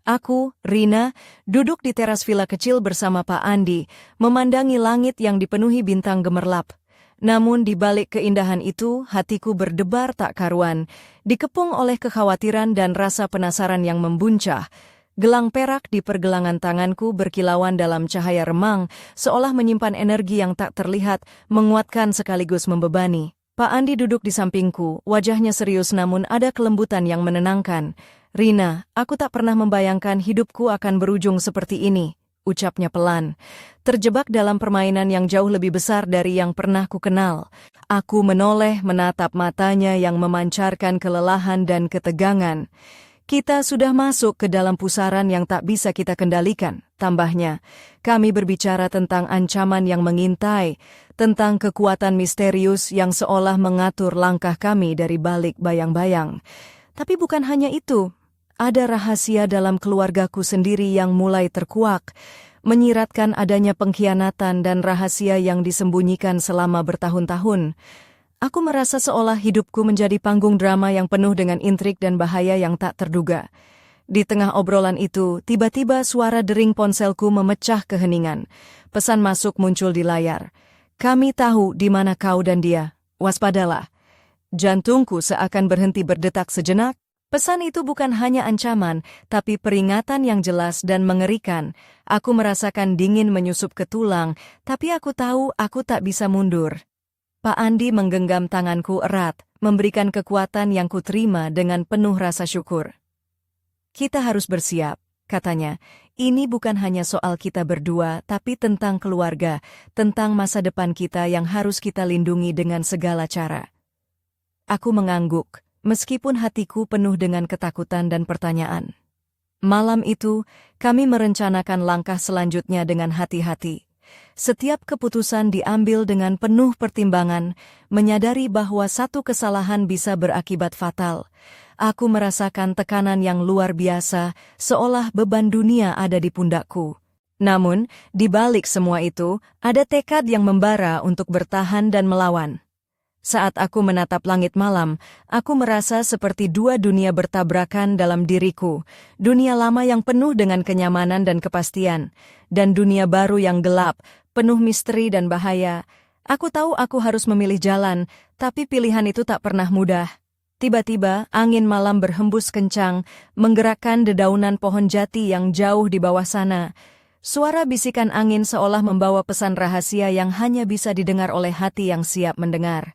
S1: Aku, Rina, duduk di teras villa kecil bersama Pak Andi, memandangi langit yang dipenuhi bintang gemerlap. Namun di balik keindahan itu, hatiku berdebar tak karuan, dikepung oleh kekhawatiran dan rasa penasaran yang membuncah. Gelang perak di pergelangan tanganku berkilauan dalam cahaya remang, seolah menyimpan energi yang tak terlihat, menguatkan sekaligus membebani. Pak Andi duduk di sampingku, wajahnya serius namun ada kelembutan yang menenangkan. "Rina, aku tak pernah membayangkan hidupku akan berujung seperti ini," ucapnya pelan. "Terjebak dalam permainan yang jauh lebih besar dari yang pernah kukenal." Aku menoleh menatap matanya yang memancarkan kelelahan dan ketegangan. "Kita sudah masuk ke dalam pusaran yang tak bisa kita kendalikan," tambahnya. "Kami berbicara tentang ancaman yang mengintai, tentang kekuatan misterius yang seolah mengatur langkah kami dari balik bayang-bayang. Tapi bukan hanya itu. Ada rahasia dalam keluargaku sendiri yang mulai terkuak, menyiratkan adanya pengkhianatan dan rahasia yang disembunyikan selama bertahun-tahun. Aku merasa seolah hidupku menjadi panggung drama yang penuh dengan intrik dan bahaya yang tak terduga. Di tengah obrolan itu, tiba-tiba suara dering ponselku memecah keheningan. Pesan masuk muncul di layar. "Kami tahu di mana kau dan dia. Waspadalah." Jantungku seakan berhenti berdetak sejenak. Pesan itu bukan hanya ancaman, tapi peringatan yang jelas dan mengerikan. Aku merasakan dingin menyusup ke tulang, tapi aku tahu aku tak bisa mundur. Pak Andi menggenggam tanganku erat, memberikan kekuatan yang kuterima dengan penuh rasa syukur. "Kita harus bersiap," katanya. "Ini bukan hanya soal kita berdua, tapi tentang keluarga, tentang masa depan kita yang harus kita lindungi dengan segala cara." Aku mengangguk, meskipun hatiku penuh dengan ketakutan dan pertanyaan. Malam itu, kami merencanakan langkah selanjutnya dengan hati-hati. Setiap keputusan diambil dengan penuh pertimbangan, menyadari bahwa satu kesalahan bisa berakibat fatal. Aku merasakan tekanan yang luar biasa, seolah beban dunia ada di pundakku. Namun, di balik semua itu, ada tekad yang membara untuk bertahan dan melawan. Saat aku menatap langit malam, aku merasa seperti dua dunia bertabrakan dalam diriku. Dunia lama yang penuh dengan kenyamanan dan kepastian, dan dunia baru yang gelap, penuh misteri dan bahaya. Aku tahu aku harus memilih jalan, tapi pilihan itu tak pernah mudah. Tiba-tiba, angin malam berhembus kencang, menggerakkan dedaunan pohon jati yang jauh di bawah sana. Suara bisikan angin seolah membawa pesan rahasia yang hanya bisa didengar oleh hati yang siap mendengar.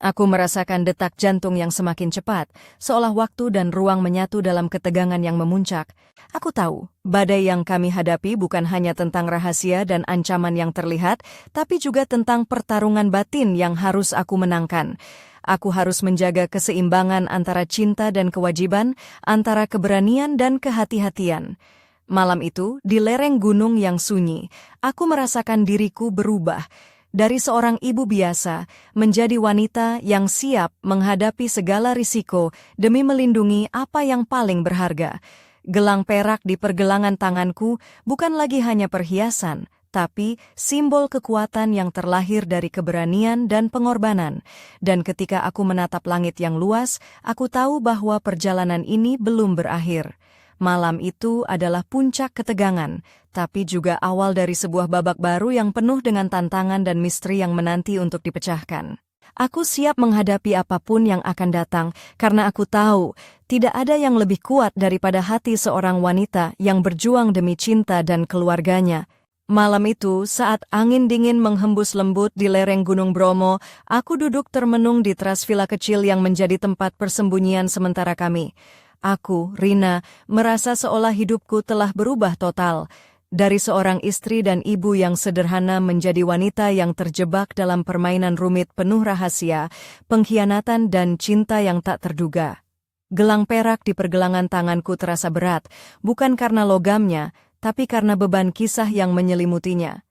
S1: Aku merasakan detak jantung yang semakin cepat, seolah waktu dan ruang menyatu dalam ketegangan yang memuncak. Aku tahu, badai yang kami hadapi bukan hanya tentang rahasia dan ancaman yang terlihat, tapi juga tentang pertarungan batin yang harus aku menangkan. Aku harus menjaga keseimbangan antara cinta dan kewajiban, antara keberanian dan kehati-hatian. Malam itu, di lereng gunung yang sunyi, aku merasakan diriku berubah. Dari seorang ibu biasa, menjadi wanita yang siap menghadapi segala risiko demi melindungi apa yang paling berharga. Gelang perak di pergelangan tanganku bukan lagi hanya perhiasan, tapi simbol kekuatan yang terlahir dari keberanian dan pengorbanan. Dan ketika aku menatap langit yang luas, aku tahu bahwa perjalanan ini belum berakhir. Malam itu adalah puncak ketegangan, tapi juga awal dari sebuah babak baru yang penuh dengan tantangan dan misteri yang menanti untuk dipecahkan. Aku siap menghadapi apapun yang akan datang, karena aku tahu tidak ada yang lebih kuat daripada hati seorang wanita yang berjuang demi cinta dan keluarganya. Malam itu, saat angin dingin menghembus lembut di lereng Gunung Bromo, aku duduk termenung di teras villa kecil yang menjadi tempat persembunyian sementara kami. Aku, Rina, merasa seolah hidupku telah berubah total. Dari seorang istri dan ibu yang sederhana menjadi wanita yang terjebak dalam permainan rumit penuh rahasia, pengkhianatan dan cinta yang tak terduga. Gelang perak di pergelangan tanganku terasa berat, bukan karena logamnya, tapi karena beban kisah yang menyelimutinya.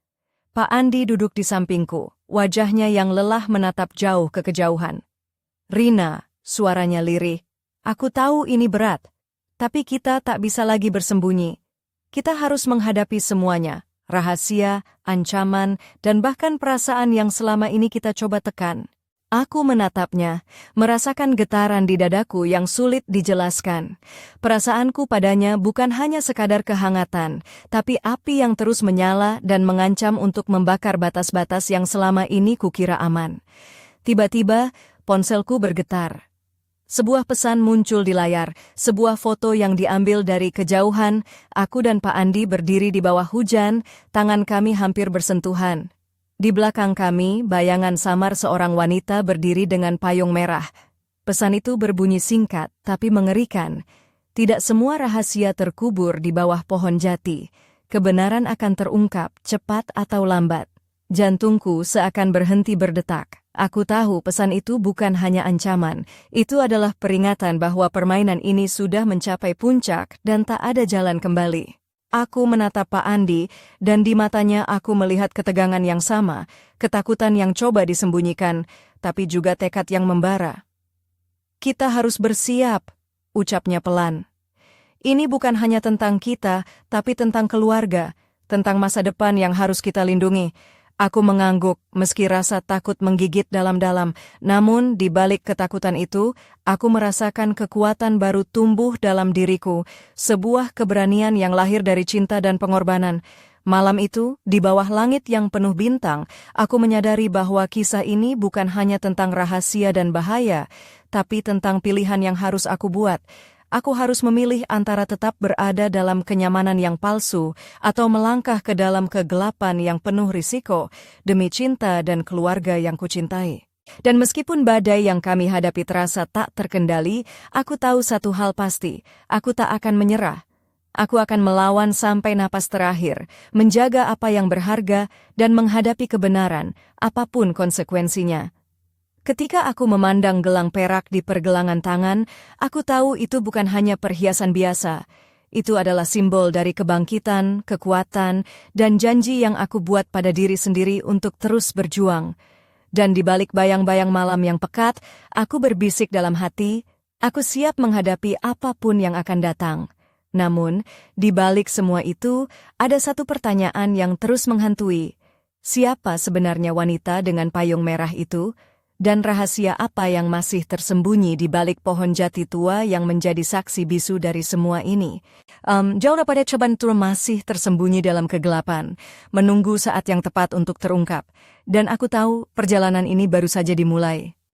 S1: Pak Andi duduk di sampingku, wajahnya yang lelah menatap jauh ke kejauhan. "Rina," suaranya lirih. "Aku tahu ini berat, tapi kita tak bisa lagi bersembunyi. Kita harus menghadapi semuanya, rahasia, ancaman, dan bahkan perasaan yang selama ini kita coba tekan." Aku menatapnya, merasakan getaran di dadaku yang sulit dijelaskan. Perasaanku padanya bukan hanya sekadar kehangatan, tapi api yang terus menyala dan mengancam untuk membakar batas-batas yang selama ini kukira aman. Tiba-tiba, ponselku bergetar. Sebuah pesan muncul di layar, sebuah foto yang diambil dari kejauhan. Aku dan Pak Andi berdiri di bawah hujan, tangan kami hampir bersentuhan. Di belakang kami, bayangan samar seorang wanita berdiri dengan payung merah. Pesan itu berbunyi singkat, tapi mengerikan. Tidak semua rahasia terkubur di bawah pohon jati. Kebenaran akan terungkap, cepat atau lambat. Jantungku seakan berhenti berdetak. Aku tahu pesan itu bukan hanya ancaman, itu adalah peringatan bahwa permainan ini sudah mencapai puncak dan tak ada jalan kembali. Aku menatap Pak Andi, dan di matanya aku melihat ketegangan yang sama, ketakutan yang coba disembunyikan, tapi juga tekad yang membara. "Kita harus bersiap," ucapnya pelan. Ini bukan hanya tentang kita, tapi tentang keluarga, tentang masa depan yang harus kita lindungi. Aku mengangguk, meski rasa takut menggigit dalam-dalam. Namun, di balik ketakutan itu, aku merasakan kekuatan baru tumbuh dalam diriku, sebuah keberanian yang lahir dari cinta dan pengorbanan. Malam itu, di bawah langit yang penuh bintang, aku menyadari bahwa kisah ini bukan hanya tentang rahasia dan bahaya, tapi tentang pilihan yang harus aku buat. Aku harus memilih antara tetap berada dalam kenyamanan yang palsu atau melangkah ke dalam kegelapan yang penuh risiko demi cinta dan keluarga yang kucintai. Dan meskipun badai yang kami hadapi terasa tak terkendali, aku tahu satu hal pasti, aku tak akan menyerah. Aku akan melawan sampai napas terakhir, menjaga apa yang berharga, dan menghadapi kebenaran, apapun konsekuensinya. Ketika aku memandang gelang perak di pergelangan tangan, aku tahu itu bukan hanya perhiasan biasa. Itu adalah simbol dari kebangkitan, kekuatan, dan janji yang aku buat pada diri sendiri untuk terus berjuang. Dan di balik bayang-bayang malam yang pekat, aku berbisik dalam hati, aku siap menghadapi apapun yang akan datang. Namun, di balik semua itu, ada satu pertanyaan yang terus menghantui. Siapa sebenarnya wanita dengan payung merah itu? Dan rahasia apa yang masih tersembunyi di balik pohon jati tua yang menjadi saksi bisu dari semua ini? Jauh daripada cobaan itu masih tersembunyi dalam kegelapan, menunggu saat yang tepat untuk terungkap. Dan aku tahu perjalanan ini baru saja dimulai.